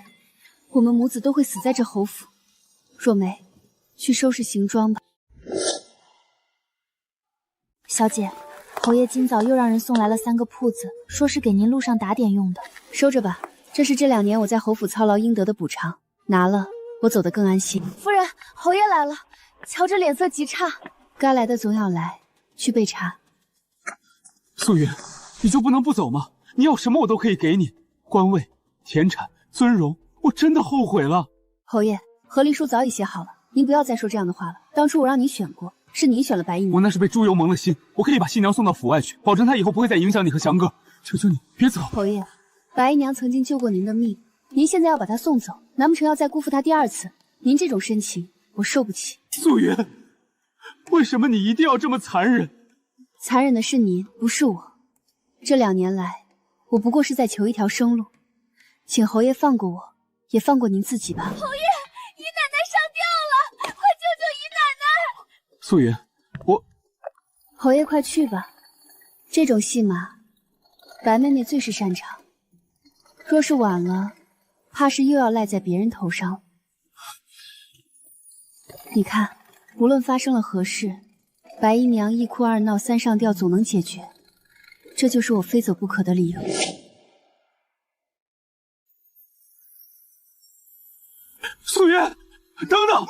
我们母子都会死在这侯府。若梅，去收拾行装吧。小姐，侯爷今早又让人送来了3个铺子，说是给您路上打点用的，收着吧。这是这2年我在侯府操劳应得的补偿，拿了我走得更安心。夫人，侯爷来了，瞧着脸色极差。该来的总要来，去备茶。素云，你就不能不走吗？你要什么我都可以给你，官位、田产、尊荣，我真的后悔了。侯爷，和离书早已写好了，您不要再说这样的话了。当初我让您选过，是您选了白衣娘。我那是被猪油蒙了心，我可以把新娘送到府外去，保证她以后不会再影响你和祥哥。求求你别走。侯爷，白衣娘曾经救过您的命，您现在要把她送走，难不成要再辜负她第2次？您这种深情，我受不起。素云，为什么你一定要这么残忍？残忍的是您，不是我。这2年来，我不过是在求一条生路，请侯爷放过我，也放过您自己吧。侯爷，姨奶奶上吊了，快救救姨奶奶！素云，我……侯爷快去吧，这种戏码，白妹妹最是擅长。若是晚了，怕是又要赖在别人头上。你看，无论发生了何事，白姨娘1哭2闹3上吊总能解决，这就是我非走不可的理由。素云，等等！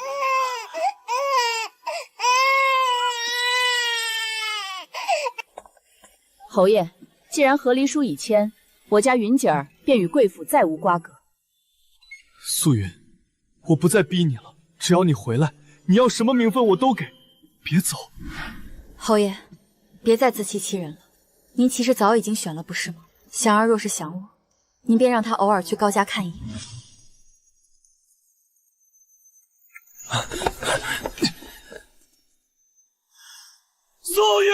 侯爷，既然和离书已签，我家云姐儿便与贵府再无瓜葛。素云，我不再逼你了，只要你回来，你要什么名分我都给，别走。侯爷，别再自欺欺人了。您其实早已经选了，不是吗？祥儿若是想我，您便让他偶尔去高家看一眼。素云，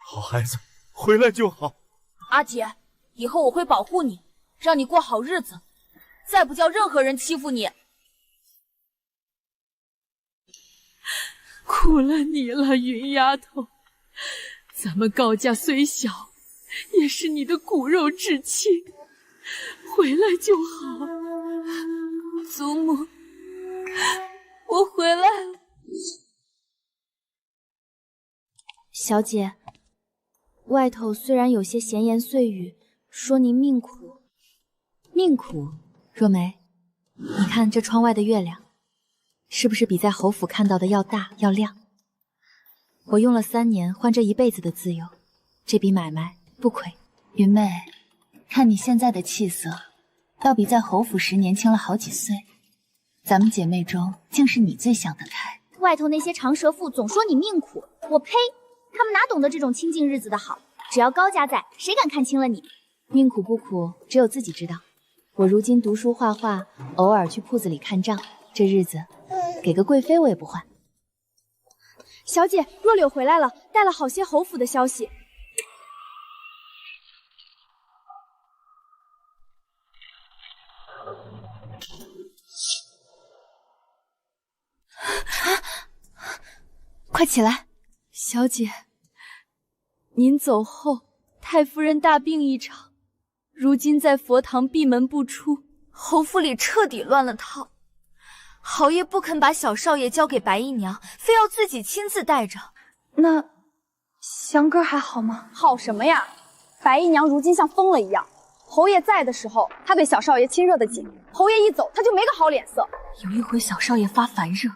好孩子，回来就好。阿姐，以后我会保护你，让你过好日子，再不叫任何人欺负你。苦了你了，云丫头。咱们高家虽小，也是你的骨肉至亲，回来就好。祖母，我回来了。小姐，外头虽然有些闲言碎语，说您命苦。命苦？若梅，你看这窗外的月亮，是不是比在侯府看到的要大要亮？我用了3年换这一辈子的自由，这笔买卖不亏。云妹，看你现在的气色，倒比在侯府时年轻了好几岁。咱们姐妹中，竟是你最想得开。外头那些长舌妇总说你命苦，我呸！他们哪懂得这种清静日子的好？只要高家在，谁敢看轻了你？命苦不苦，只有自己知道。我如今读书画画，偶尔去铺子里看账，这日子给个贵妃我也不换。小姐，若柳回来了，带了好些侯府的消息。快起来！小姐，您走后，太夫人大病一场，如今在佛堂闭门不出，侯府里彻底乱了套。侯爷不肯把小少爷交给白姨娘，非要自己亲自带着。那祥哥还好吗？好什么呀！白姨娘如今像疯了一样。侯爷在的时候，她对小少爷亲热的紧；侯爷一走，她就没个好脸色。有一回小少爷发烦热，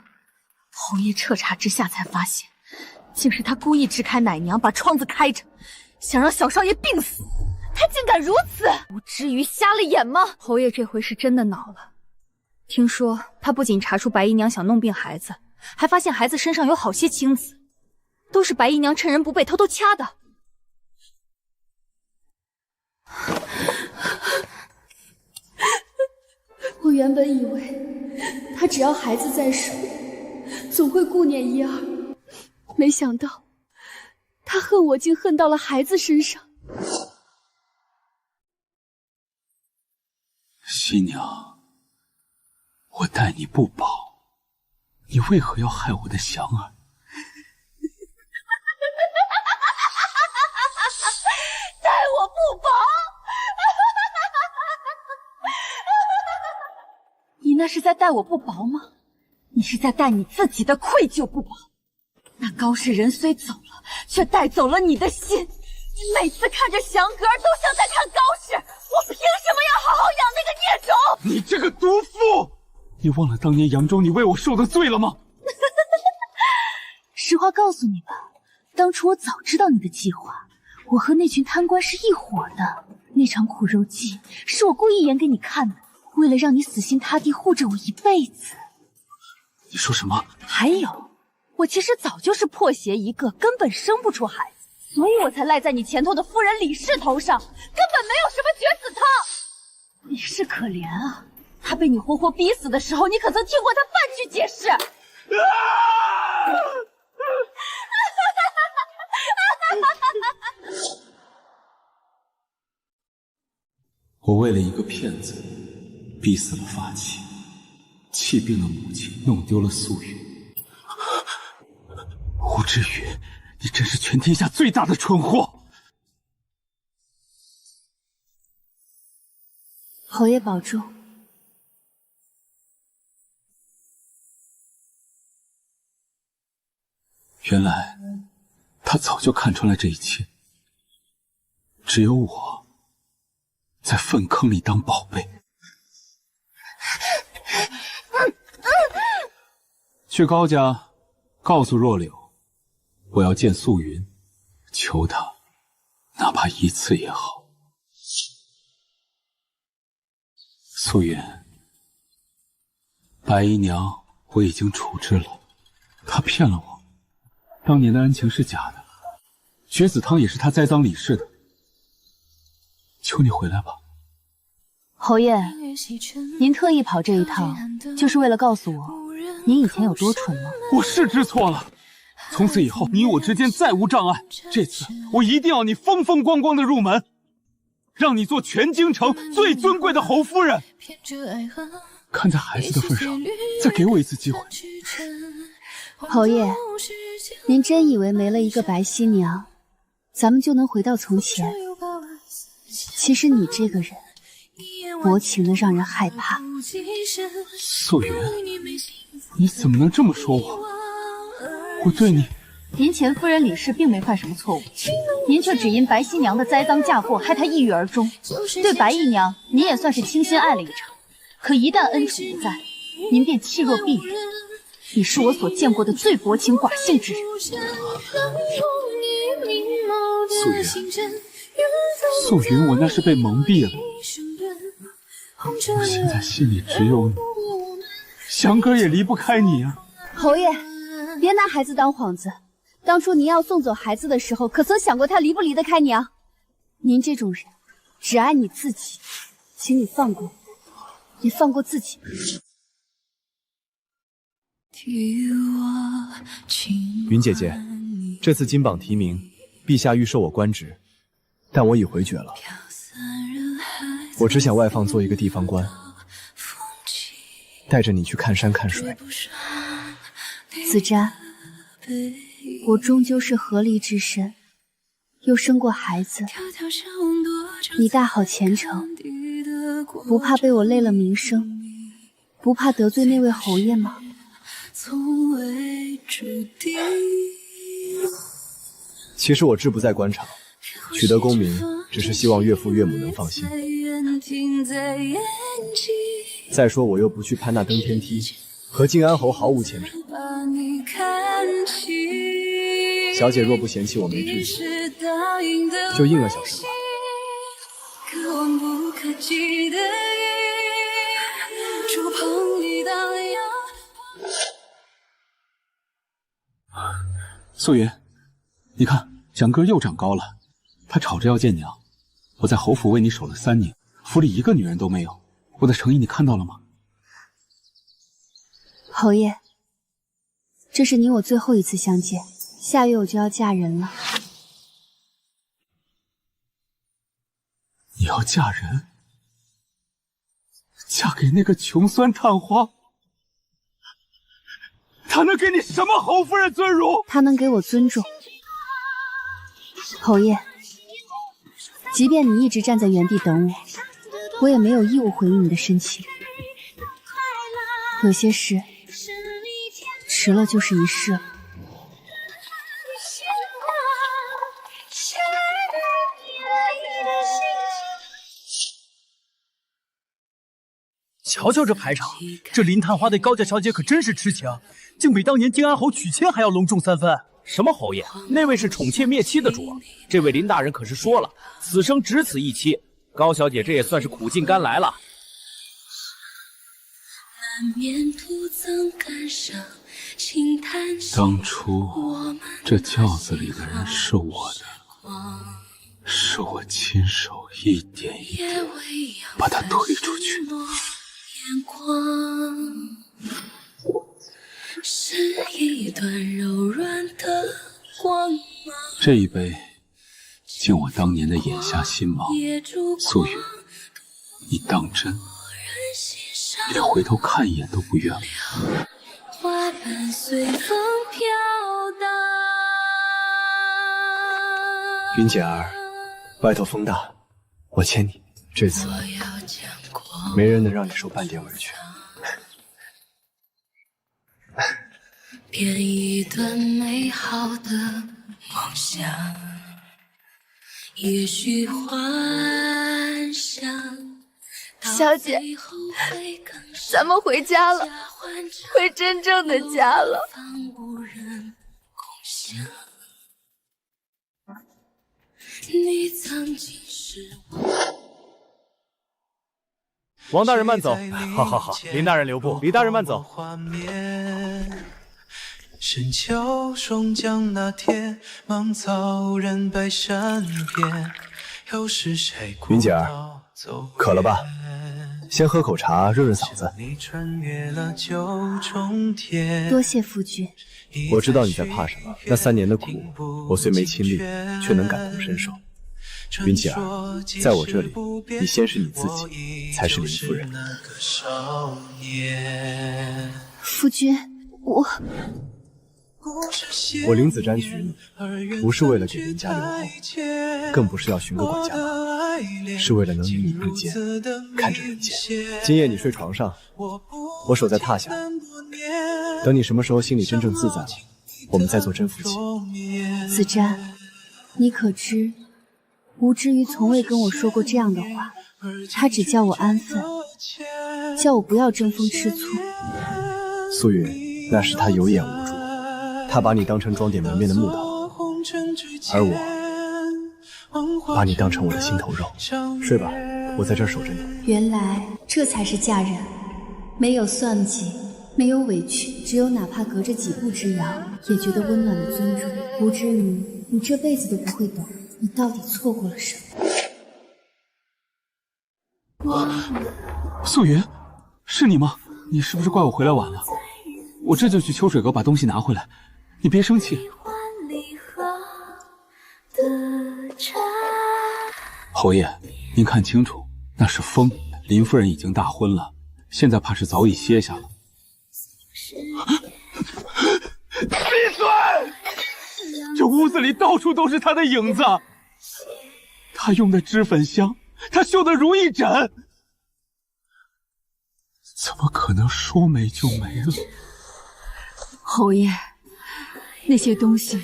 侯爷彻查之下才发现，竟是他故意支开奶娘，把窗子开着，想让小少爷病死。他竟敢如此！不至于瞎了眼吗？侯爷这回是真的恼了。听说他不仅查出白姨娘想弄病孩子，还发现孩子身上有好些青紫，都是白姨娘趁人不备偷偷掐的。我原本以为他只要孩子在手，总会顾念一二，没想到他恨我竟恨到了孩子身上。西娘，我待你不薄，你为何要害我的祥儿？待我不薄。你那是在待我不薄吗？你是在待你自己的愧疚不薄。那高氏人虽走了，却带走了你的心。你每次看着祥哥都像在看高氏，我凭什么要好好养那个孽种？你这个毒妇！你忘了当年扬州你为我受的罪了吗？实话告诉你吧，当初我早知道你的计划，我和那群贪官是一伙的。那场苦肉计是我故意演给你看的，为了让你死心塌地护着我一辈子。你说什么？还有，我其实早就是破鞋一个，根本生不出孩子，所以我才赖在你前头的夫人李氏头上，根本没有什么绝子汤。李氏可怜啊，她被你活活逼死的时候，你可曾听过她半句解释？我为了一个骗子，逼死了发妻，气病了母亲，弄丢了素云。吴志宇，你真是全天下最大的蠢货！侯爷保重。原来他早就看穿了这一切，只有我在粪坑里当宝贝。去高家告诉若柳，我要见素云，求她哪怕一次也好。素云，白姨娘我已经处置了，她骗了我，当年的恩情是假的，绝子汤也是她栽赃李氏的，求你回来吧。侯爷，您特意跑这一趟，就是为了告诉我，您以前有多蠢吗？我是知错了，从此以后你我之间再无障碍。这次我一定要你风风光光的入门，让你做全京城最尊贵的侯夫人。看在孩子的份上，再给我一次机会。侯爷，您真以为没了一个白皙娘，咱们就能回到从前？其实你这个人薄情的让人害怕。素云，你怎么能这么说我？我对你……您前夫人李氏并没犯什么错误，您却只因白皙娘的栽赃嫁祸，害她抑郁而终。对白姨娘，您也算是倾心爱了一场。可一旦恩主不在，您便弃若敝履。你是我所见过的最薄情寡性之人。素云，我那是被蒙蔽了。我现在心里只有你，祥哥也离不开你啊。侯爷，别拿孩子当幌子。当初您要送走孩子的时候，可曾想过他离不离得开娘？您这种人，只爱你自己，请你放过我，也放过自己。云姐姐，这次金榜题名，陛下欲授我官职，但我已回绝了。我只想外放做一个地方官，带着你去看山看水。子瞻，我终究是合离之身，又生过孩子，你大好前程，不怕被我累了名声，不怕得罪那位侯爷吗？其实我志不在官场，取得功名只是希望岳父岳母能放心。再说我又不去攀那登天梯，和靖安侯毫无牵扯。小姐若不嫌弃我没志气，就应了小生吧。素云，你看祥哥又长高了，他吵着要见娘，我在侯府为你守了3年，府里一个女人都没有，我的诚意你看到了吗？侯爷，这是你我最后一次相见，下月我就要嫁人了。你要嫁人？嫁给那个穷酸探花？他能给你什么侯夫人尊荣？他能给我尊重。侯爷，即便你一直站在原地等我，我也没有义务回应你的深情。有些事，迟了就是一世了。瞧瞧这排场，这林探花对高家小姐可真是痴情，竟比当年靖安侯娶亲还要隆重3分。什么侯爷？那位是宠妾灭妻的主，这位林大人可是说了，此生只此一妻。高小姐这也算是苦尽甘来了。当初这轿子里的人是我的，是我亲手一点一点把他推出去。是一段柔软的光芒。这一杯敬我当年的眼下心毛。素云，你当真连回头看一眼都不愿吗？花瓣随风飘荡。云姐儿，外头风大，我牵你。这次没人能让你受半点委屈。编一段美好的梦想，也许幻想。小姐，咱们回家了，回真正的家了。你曾经是王大人慢走。好，林大人留步。李大人慢走。深秋霜降那天，芒草人白山边，又是谁云姐儿，渴了吧？先喝口茶润润嗓子。多谢夫君。我知道你在怕什么，那3年的苦，我虽没亲历，却能感同身受。云姐儿，在我这里，你先是你自己，才是林夫人。夫君，我林子瞻娶你，不是为了给林家留后，更不是要寻个管家嘛，是为了能与你并肩，看着人间。今夜你睡床上，我守在榻下，等你什么时候心里真正自在了，我们再做真夫妻。子瞻，你可知吴知瑜从未跟我说过这样的话，他只叫我安分，叫我不要争风吃醋。素云，那是他有眼无珠，他把你当成装点门面的木头，而我把你当成我的心头肉。睡吧，我在这儿守着你。原来这才是嫁人，没有算计，没有委屈，只有哪怕隔着几步之遥，也觉得温暖的尊重。吴知瑜，你这辈子都不会懂，你到底错过了什么。素云，是你吗？你是不是怪我回来晚了？我这就去秋水阁把东西拿回来，你别生气。侯爷，您看清楚，那是风。林夫人已经大婚了，现在怕是早已歇下了。闭嘴！这屋子里到处都是她的影子，她用的脂粉香，她绣的如意枕，怎么可能说没就没了？侯爷，那些东西，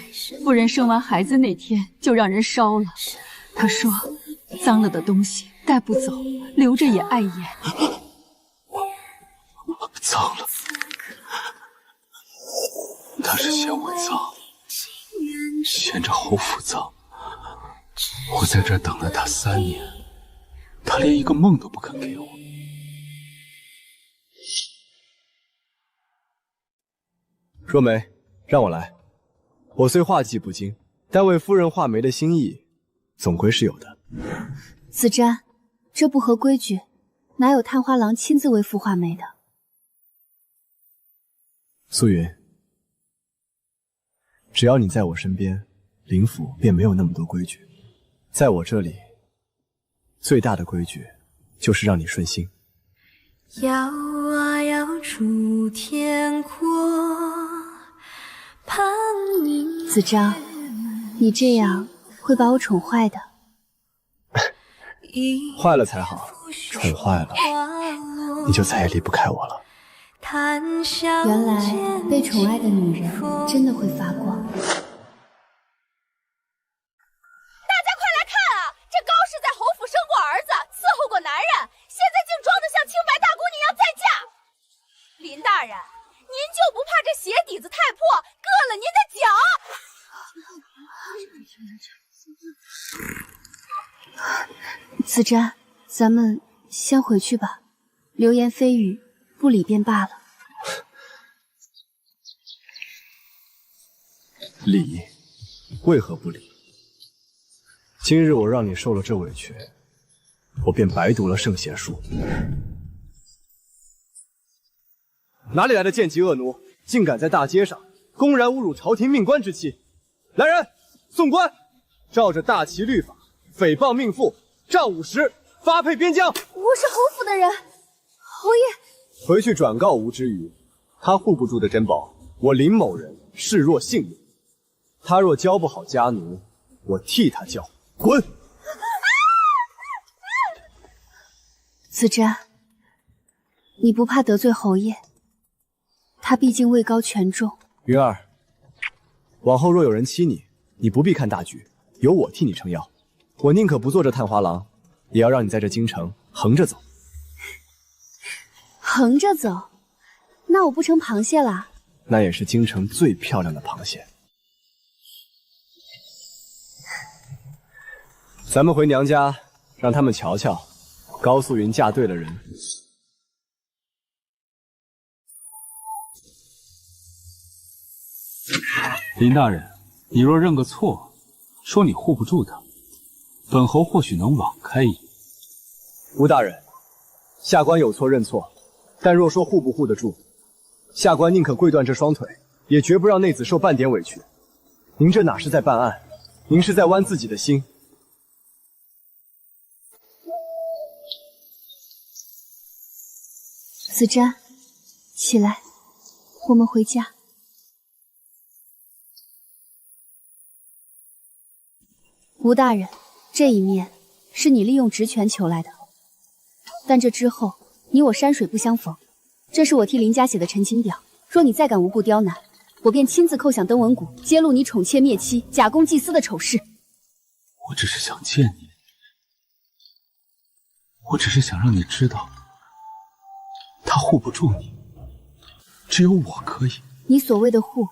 夫人生完孩子那天就让人烧了。她说，脏了的东西带不走，留着也碍眼。脏了，她是嫌我脏，嫌着侯府脏。我在这等了她3年，她连一个梦都不肯给我。若梅，让我来。我虽画技不精，但为夫人画眉的心意，总归是有的。子瞻，这不合规矩，哪有探花郎亲自为父画眉的？素云，只要你在我身边，灵府便没有那么多规矩。在我这里，最大的规矩就是让你顺心。摇啊摇出天国，盼明子瞻，你这样会把我宠坏的。坏了才好，宠坏了，你就再也离不开我了。原来被宠爱的女人真的会发光。大家快来看啊！这高氏在侯府生过儿子，伺候过男人，现在竟装得像清白大姑娘一样再嫁。林大人，您就不怕这鞋底子太破，硌了您的脚？子瞻，咱们先回去吧，流言蜚语，不理便罢了。理？为何不理？今日我让你受了这委屈，我便白读了圣贤书。哪里来的贱籍恶奴，竟敢在大街上公然侮辱朝廷命官之妻！来人，送官！照着大齐律法，诽谤命妇，杖50，发配边疆。我是侯府的人，侯爷。回去转告吴之瑜，他护不住的珍宝，我林某人视若性命。他若教不好家奴，我替他教。滚！子瞻，你不怕得罪侯爷？他毕竟位高权重。云儿，往后若有人欺你，你不必看大局，由我替你撑腰。我宁可不做这探花郎，也要让你在这京城横着走。横着走？那我不成螃蟹啦？那也是京城最漂亮的螃蟹。咱们回娘家，让他们瞧瞧，高素云嫁对了人。林大人，你若认个错，说你护不住他，本侯或许能网开一役。吴大人，下官有错认错，但若说护不护得住，下官宁可跪断这双腿，也绝不让内子受半点委屈。您这哪是在办案，您是在剜自己的心。子瞻，起来，我们回家。吴大人，这一面是你利用职权求来的，但这之后你我山水不相逢。这是我替林家写的陈情表，若你再敢无故刁难，我便亲自叩响登闻鼓，揭露你宠妾灭妻、假公济私的丑事。我只是想见你，我只是想让你知道，他护不住你，只有我可以。你所谓的护，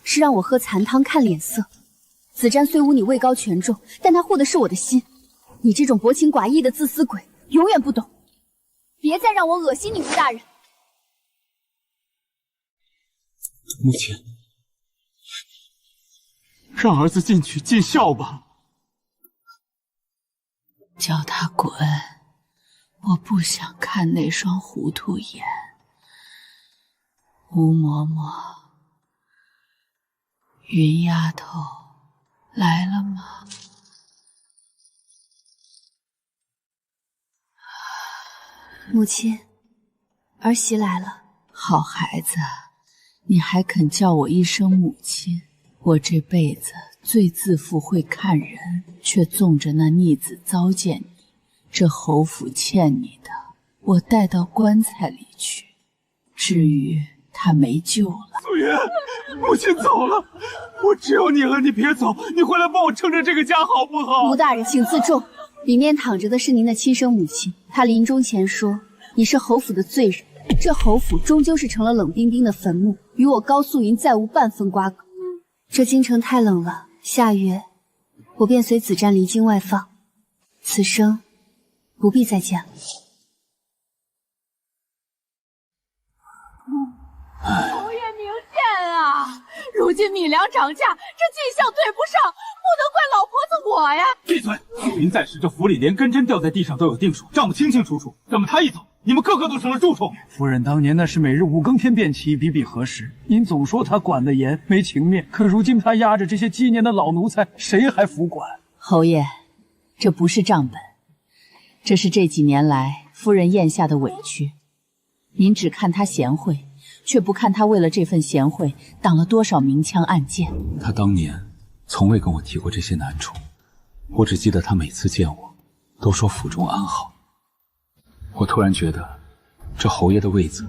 是让我喝残汤看脸色。子瞻虽无你位高权重，但他护的是我的心。你这种薄情寡义的自私鬼，永远不懂。别再让我恶心你，吴大人。母亲，让儿子进去尽孝吧。叫他滚！我不想看那双糊涂眼。吴嬷嬷，云丫头来了吗？母亲，儿媳来了。好孩子，你还肯叫我一声母亲？我这辈子最自负会看人，却纵着那逆子糟践你。这侯府欠你的，我带到棺材里去。至于他没救了。素云，母亲走了，我只有你了，你别走，你回来帮我撑着这个家好不好？吴大人，请自重。里面躺着的是您的亲生母亲，她临终前说你是侯府的罪人，这侯府终究是成了冷冰冰的坟墓，与我高素云再无半分瓜葛。这京城太冷了，下月我便随子瞻离京外放，此生不必再见了。侯爷明鉴啊！如今米粮涨价，这进项对不上，不能怪老婆子我呀！闭嘴！素云在时，这府里连根针掉在地上都有定数，账目清清楚楚。怎么他一走，你们个个都成了蛀虫？夫人当年那是每日5更天变旗，比比何时？您总说他管得严，没情面，可如今他压着这些积年的老奴才，谁还服管？侯爷，这不是账本，这是这几年来夫人咽下的委屈。您只看她贤惠，却不看她为了这份贤惠挡了多少明枪暗箭。他当年从未跟我提过这些难处，我只记得他每次见我，都说府中安好。我突然觉得，这侯爷的位子，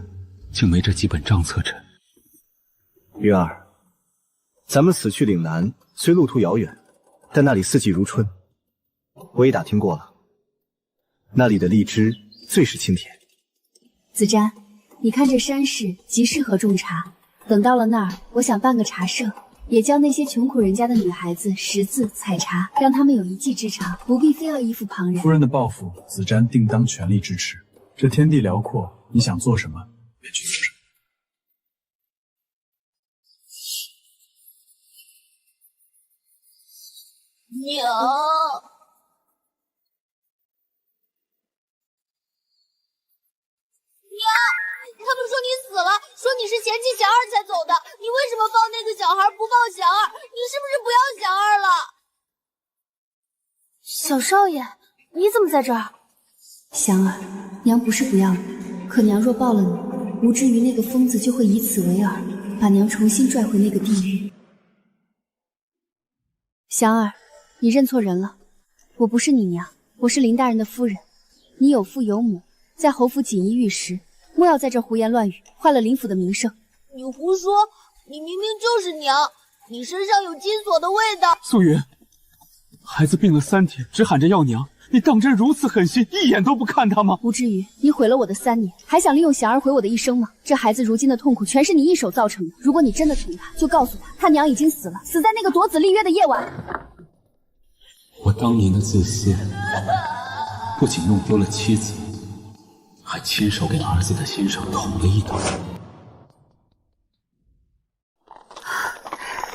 竟没这几本账册沉。云儿，咱们此去岭南，虽路途遥远，但那里四季如春。我也打听过了，那里的荔枝最是清甜。子瞻，你看这山势极适合种茶。等到了那儿，我想办个茶社，也教那些穷苦人家的女孩子识字采茶，让她们有一技之长，不必非要依附旁人。夫人的抱负，子瞻定当全力支持。这天地辽阔，你想做什么便去做什么。娘，他们说你死了，说你是嫌弃小二才走的，你为什么抱那个小孩不抱小二？你是不是不要小二了？小少爷，你怎么在这儿？祥儿，娘不是不要你，可娘若抱了你，无知于那个疯子就会以此为饵，把娘重新拽回那个地狱。祥儿，你认错人了，我不是你娘，我是林大人的夫人。你有父有母，在侯府锦衣玉食，莫要在这胡言乱语，坏了林府的名声。你胡说，你明明就是娘，你身上有金锁的味道。素云，孩子病了3天，只喊着要娘，你当真如此狠心，一眼都不看他吗？吴之瑜，你毁了我的3年，还想利用祥儿毁我的一生吗？这孩子如今的痛苦全是你一手造成的。如果你真的疼他，就告诉他，他娘已经死了，死在那个夺子立约的夜晚。我当年的自私，不仅弄丢了妻子，还亲手给儿子的心上捅了一刀。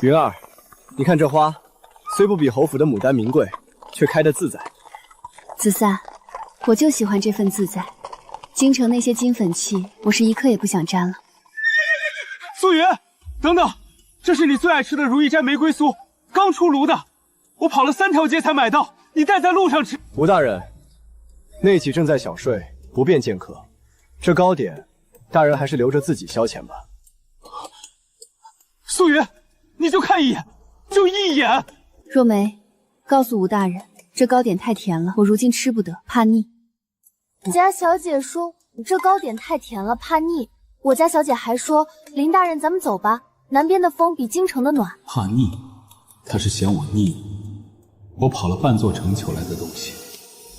云儿，你看这花，虽不比侯府的牡丹名贵，却开得自在。子散，我就喜欢这份自在。京城那些金粉器，我是一刻也不想沾了。素云，等等，这是你最爱吃的如意斋玫瑰酥，刚出炉的，我跑了3条街才买到，你带在路上吃。吴大人，内己正在小睡，不便见客。这糕点，大人还是留着自己消遣吧。素云，你就看一眼，就一眼。若梅，告诉吴大人，这糕点太甜了，我如今吃不得，怕腻。家小姐说这糕点太甜了，怕腻。我家小姐还说，林大人，咱们走吧，南边的风比京城的暖。怕腻，他是嫌我腻。我跑了半座城求来的东西，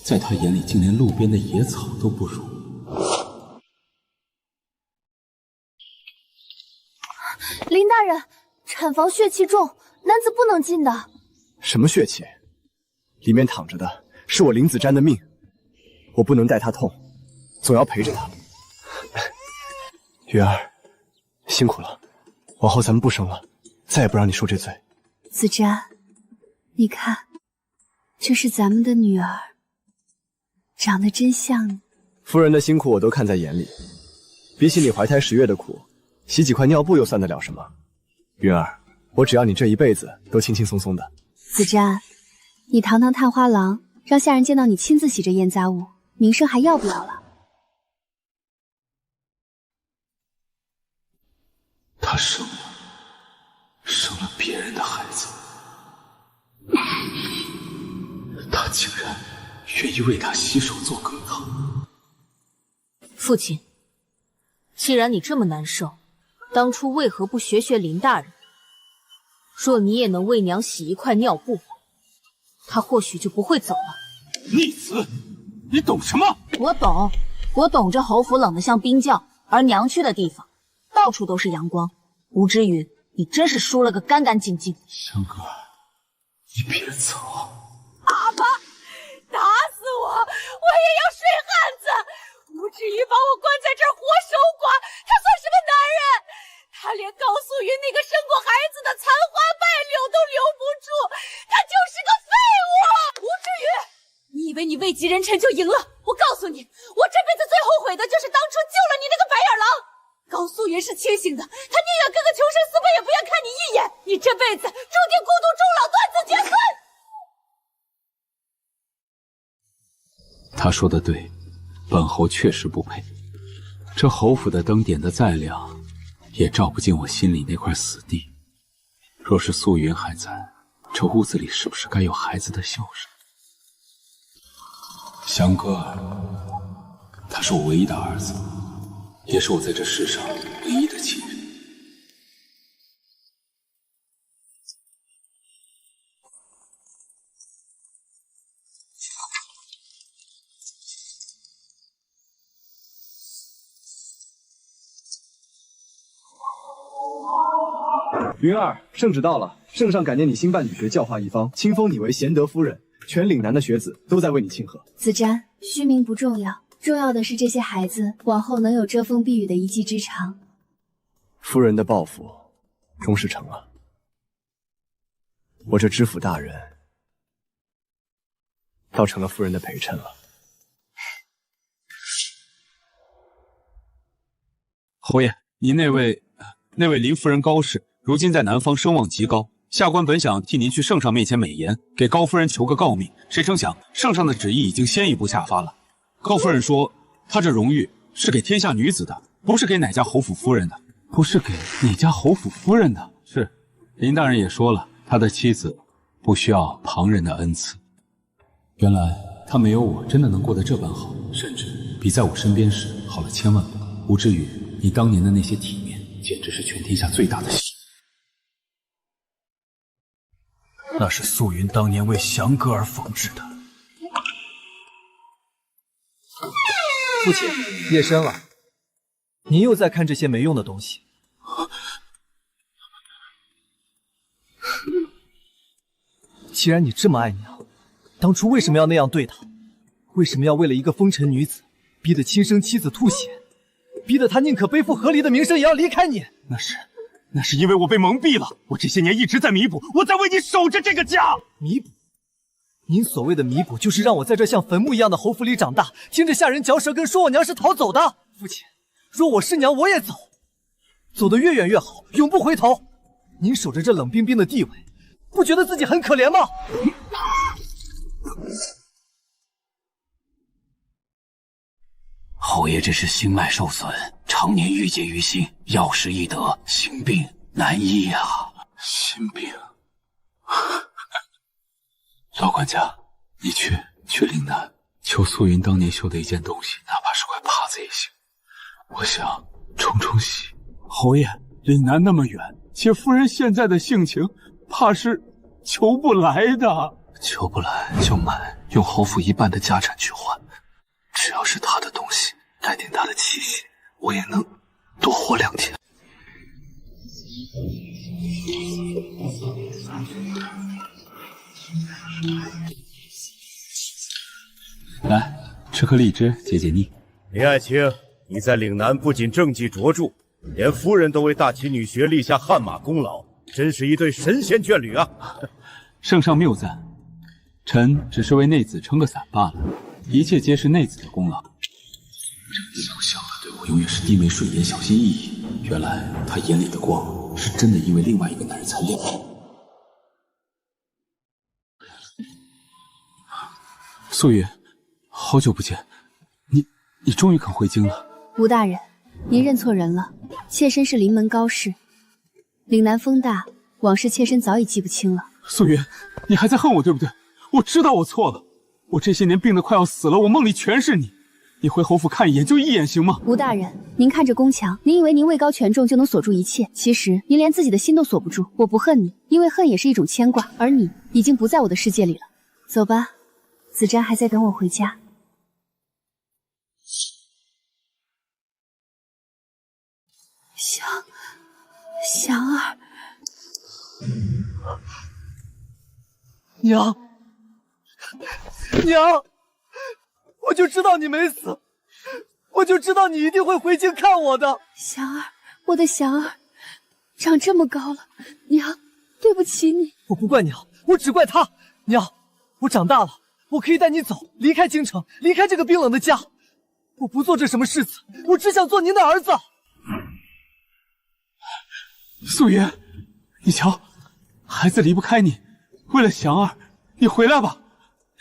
在他眼里竟连路边的野草都不如。林大人，产房血气重，男子不能进的。什么血气？里面躺着的是我林子瞻的命，我不能带他痛，总要陪着他。云儿，辛苦了，往后咱们不生了，再也不让你受这罪。子瞻，你看，这是咱们的女儿，长得真像你。夫人的辛苦我都看在眼里，比起你怀胎10月的苦，洗几块尿布又算得了什么？云儿，我只要你这一辈子都轻轻松松的。子瞻，你堂堂探花郎，让下人见到你亲自洗这烟杂物，名声还要不要了？他生了别人的孩子，他竟然愿意为他洗手做羹汤。父亲，既然你这么难受，当初为何不学林大人？若你也能为娘洗一块尿布，他或许就不会走了。逆子，你懂什么？我懂这侯府冷得像冰窖，而娘去的地方到处都是阳光。吴之瑜，你真是输了个干干净净。香哥，你别走！阿爸，打死我，我也要睡汉子！吴之瑜把我关在这儿活守寡，他算什么男人？他连高素云那个生过孩子的极人臣就赢了。我告诉你，我这辈子最后悔的就是当初救了你那个白眼狼。高素云是清醒的，他宁愿跟个穷生四辈，也不愿看你一眼。你这辈子注定孤独终老，断子绝孙。他说的对，本侯确实不配。这侯府的灯点得再亮，也照不进我心里那块死地。若是素云还在，这屋子里是不是该有孩子的笑声？祥哥儿，他是我唯一的儿子，也是我在这世上唯一的亲人。云儿，圣旨到了，圣上感念你兴办女学，教化一方，亲封你为贤德夫人，全岭南的学子都在为你庆贺。子瞻，虚名不重要，重要的是这些孩子往后能有遮风避雨的一技之长。夫人的抱负终是成了，我这知府大人倒成了夫人的陪衬了。侯爷，您那位林夫人高氏，如今在南方声望极高，下官本想替您去圣上面前美言，给高夫人求个诰命，谁成想圣上的旨意已经先一步下发了。高夫人说，她这荣誉是给天下女子的，不是给哪家侯府夫人的，不是给哪家侯府夫人的。是，林大人也说了，他的妻子不需要旁人的恩赐。原来他没有我真的能过得这般好，甚至比在我身边时好了千万倍。吴知宇，你当年的那些体面，简直是全天下最大的喜。那是素云当年为祥哥而缝制的。父亲，夜深了，您又在看这些没用的东西。既然你这么爱娘，当初为什么要那样对她？为什么要为了一个风尘女子，逼得亲生妻子吐血，逼得她宁可背负和离的名声，也要离开你？那是因为我被蒙蔽了，我这些年一直在弥补，我在为你守着这个家。弥补？您所谓的弥补，就是让我在这像坟墓一样的侯府里长大，听着下人嚼舌根说我娘是逃走的。父亲，若我是娘，我也走，走得越远越好，永不回头。您守着这冷冰冰的地位，不觉得自己很可怜吗？侯爷这是心脉受损，常年郁结于心，药石易得，心病难医呀。心病。老管家，你去岭南，求素云当年绣的一件东西，哪怕是块帕子也行。我想冲喜。侯爷，岭南那么远，且夫人现在的性情，怕是求不来的。求不来就买，用侯府一半的家产去换。只要是他的东西，带点他的气息，我也能多活2天。来，吃颗荔枝解解腻。林爱卿，你在岭南不仅政绩卓著，连夫人都为大齐女学立下汗马功劳，真是一对神仙眷侣啊！圣上谬赞，臣只是为内子撑个伞罢了，一切皆是内子的功劳。小小的对我永远是低眉顺眼，小心翼翼。原来他眼里的光是真的因为另外一个男人才亮。素云，好久不见，你终于肯回京了。吴大人，您认错人了，妾身是临门高士，岭南风大，往事妾身早已记不清了。素云，你还在恨我对不对？我知道我错了，我这些年病得快要死了，我梦里全是你。你回侯府看一眼，就一眼行吗？吴大人，您看着宫墙，您以为您位高权重就能锁住一切，其实您连自己的心都锁不住。我不恨你，因为恨也是一种牵挂，而你已经不在我的世界里了。走吧，子瞻还在等我回家。祥儿，娘，我就知道你没死，我就知道你一定会回京看我的。祥儿，我的祥儿，长这么高了，娘，对不起你。我不怪娘，我只怪他。娘，我长大了，我可以带你走，离开京城，离开这个冰冷的家。我不做这什么世子，我只想做您的儿子。素云，你瞧，孩子离不开你，为了祥儿，你回来吧。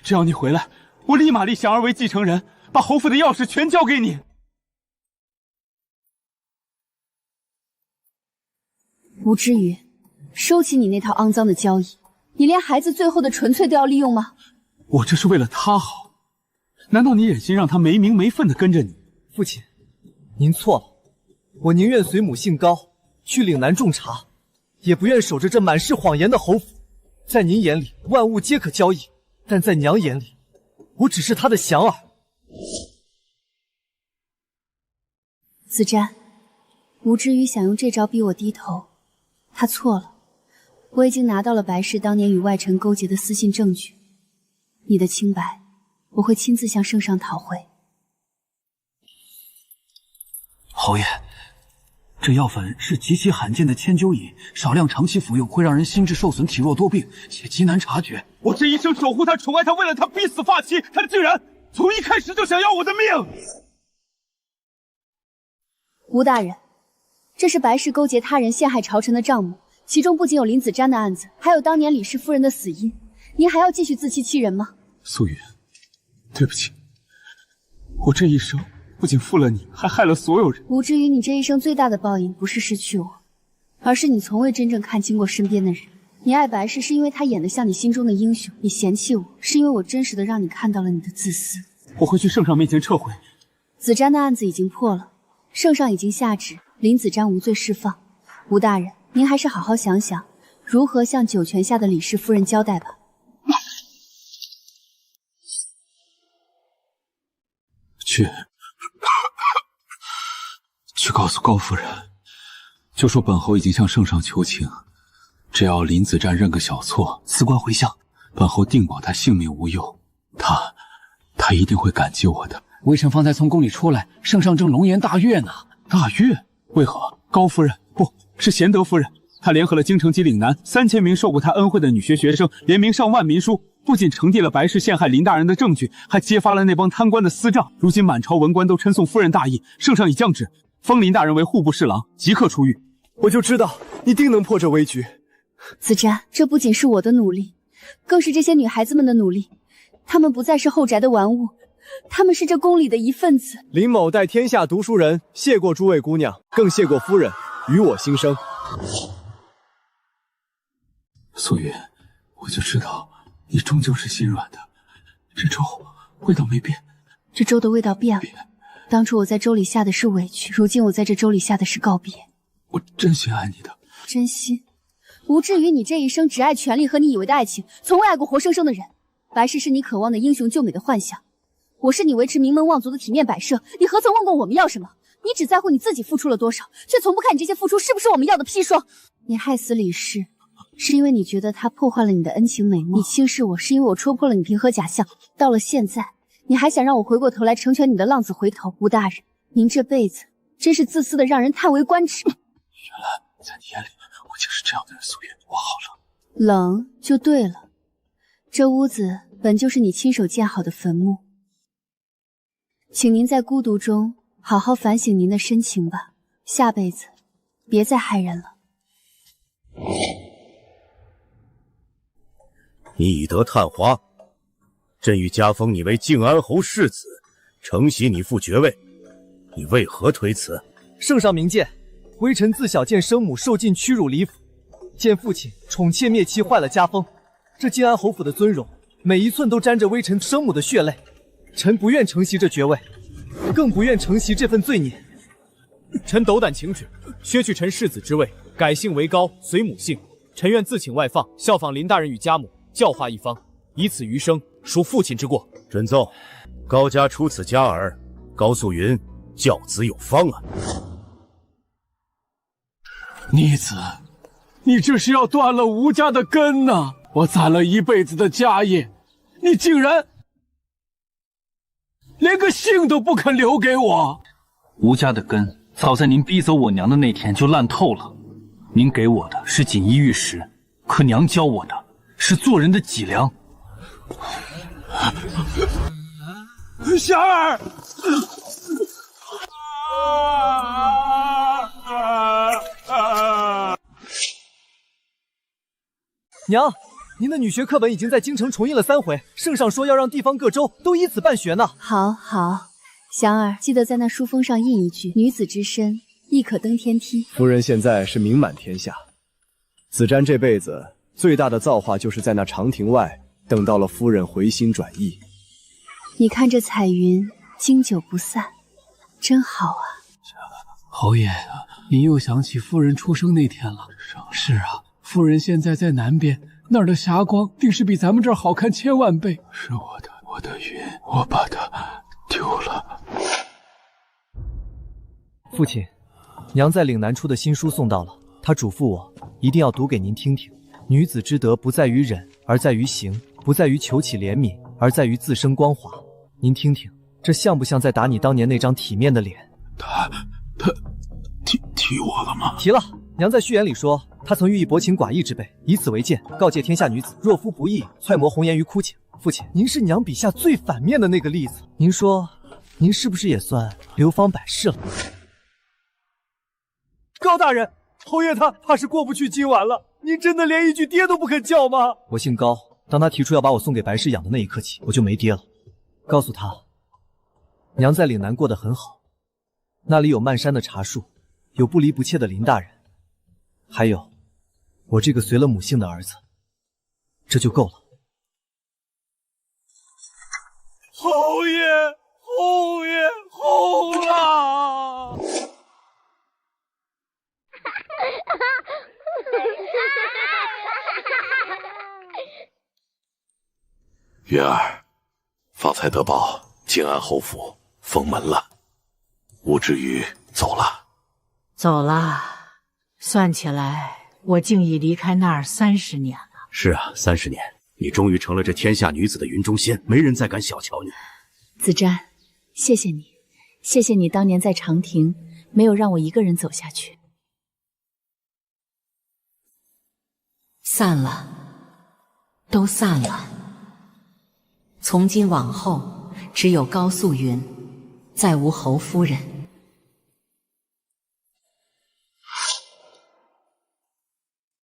只要你回来，我立马立祥儿为继承人，把侯府的钥匙全交给你。吴之瑜，收起你那套肮脏的交易，你连孩子最后的纯粹都要利用吗？我这是为了他好，难道你忍心让他没名没分的跟着你？父亲，您错了，我宁愿随母姓高去岭南种茶，也不愿守着这满是谎言的侯府。在您眼里，万物皆可交易，但在娘眼里，我只是她的祥儿。子瞻，吴之瑜想用这招逼我低头，他错了。我已经拿到了白氏当年与外臣勾结的私信证据，你的清白，我会亲自向圣上讨回。侯爷，这药粉是极其罕见的千灸饮，少量长期服用会让人心智受损、体弱多病，且极难察觉。我这一生守护他、宠爱他，为了他逼死发妻，他居然从一开始就想要我的命！吴大人，这是白氏勾结他人陷害朝臣的账目，其中不仅有林子瞻的案子，还有当年李氏夫人的死因。您还要继续自欺欺人吗？素云，对不起，我这一生不仅负了你，还害了所有人。吴之瑜，你这一生最大的报应不是失去我，而是你从未真正看清过身边的人。你爱白氏是因为他演得像你心中的英雄，你嫌弃我是因为我真实的让你看到了你的自私。我会去圣上面前撤回。子瞻的案子已经破了，圣上已经下旨林子瞻无罪释放。吴大人，您还是好好想想如何向九泉下的李氏夫人交代吧。去告诉高夫人，就说本侯已经向圣上求情，只要林子瞻认个小错，辞官回乡，本侯定保他性命无忧。他一定会感激我的。微臣方才从宫里出来，圣上正龙颜大悦呢。大悦？为何？高夫人，不是贤德夫人，她联合了京城及岭南3000名受过她恩惠的女学生，联名上万民书，不仅呈递了白氏陷害林大人的证据，还揭发了那帮贪官的私账。如今满朝文官都称颂夫人大义，圣上已降旨封林大人为户部侍郎，即刻出狱。我就知道你定能破这危局。子瞻，这不仅是我的努力，更是这些女孩子们的努力。她们不再是后宅的玩物，她们是这宫里的一份子。林某代天下读书人谢过诸位姑娘，更谢过夫人与我心生。素云，我就知道你终究是心软的。这粥味道没变。这粥的味道变了。当初我在粥里下的是委屈，如今我在这粥里下的是告别。我真心爱你的。真心？吴之瑜，你这一生只爱权力和你以为的爱情，从未爱过活生生的人。白氏是你渴望的英雄救美的幻想，我是你维持名门望族的体面摆设。你何曾问过我们要什么？你只在乎你自己付出了多少，却从不看你这些付出是不是我们要的砒霜。你害死李氏，是因为你觉得他破坏了你的恩情美貌；你轻视我，是因为我戳破了你平和假象。到了现在，你还想让我回过头来成全你的浪子回头？吴大人，您这辈子真是自私的让人叹为观止。原来在你眼里我就是这样的人。素云，我好冷。冷就对了，这屋子本就是你亲手建好的坟墓，请您在孤独中好好反省您的深情吧，下辈子别再害人了。你以德探花，朕欲加封你为靖安侯世子，承袭你父爵位，你为何推辞？圣上明鉴，微臣自小见生母受尽屈辱离府，见父亲宠妾灭妻，坏了家风。这靖安侯府的尊荣，每一寸都沾着微臣生母的血泪。臣不愿承袭这爵位，更不愿承袭这份罪孽。臣斗胆请旨，削去臣世子之位，改姓为高，随母姓。臣愿自请外放，效仿林大人与家母，教化一方，以此余生赎父亲之过。准奏，高家出此家儿，高素云教子有方啊。逆子，你这是要断了吴家的根呐！我攒了一辈子的家业，你竟然连个姓都不肯留给我。吴家的根早在您逼走我娘的那天就烂透了。您给我的是锦衣玉食，可娘教我的是做人的脊梁。小儿，娘，您的女学课本已经在京城重印了3回，圣上说要让地方各州都依此办学呢。好，好，祥儿，记得在那书封上印一句：女子之身，亦可登天梯。夫人现在是名满天下，子瞻这辈子最大的造化就是在那长亭外等到了夫人回心转意。你看这彩云经久不散，真好啊。侯爷，您又想起夫人出生那天了。是啊，夫人现在在南边，那儿的霞光定是比咱们这儿好看1000万倍。是我的云，我把它丢了。父亲，娘在岭南出的新书送到了，她嘱咐我一定要读给您听听。女子之德不在于忍，而在于行；不在于求起怜悯，而在于自身光华。您听听，这像不像在打你当年那张体面的脸？他提我了吗？提了。娘在序言里说，他曾寓意薄情寡义之辈，以此为鉴，告诫天下女子，若夫不义，揣摩红颜于枯井。父亲，您是娘笔下最反面的那个例子，您说，您是不是也算流芳百世了？高大人，侯爷他怕是过不去今晚了。您真的连一句爹都不肯叫吗？我姓高，当他提出要把我送给白氏养的那一刻起，我就没爹了。告诉他，娘在岭南过得很好，那里有漫山的茶树，有不离不弃的林大人，还有我这个随了母姓的儿子，这就够了。侯爷，侯爷，侯啊！云儿，方才得报靖安侯府封门了，吴知宇走了。走了，算起来我竟已离开那儿30年了。是啊，30年，你终于成了这天下女子的云中仙，没人再敢小瞧你。子瞻，谢谢你，谢谢你当年在长亭没有让我一个人走下去。散了，都散了。从今往后，只有高素云，再无侯夫人。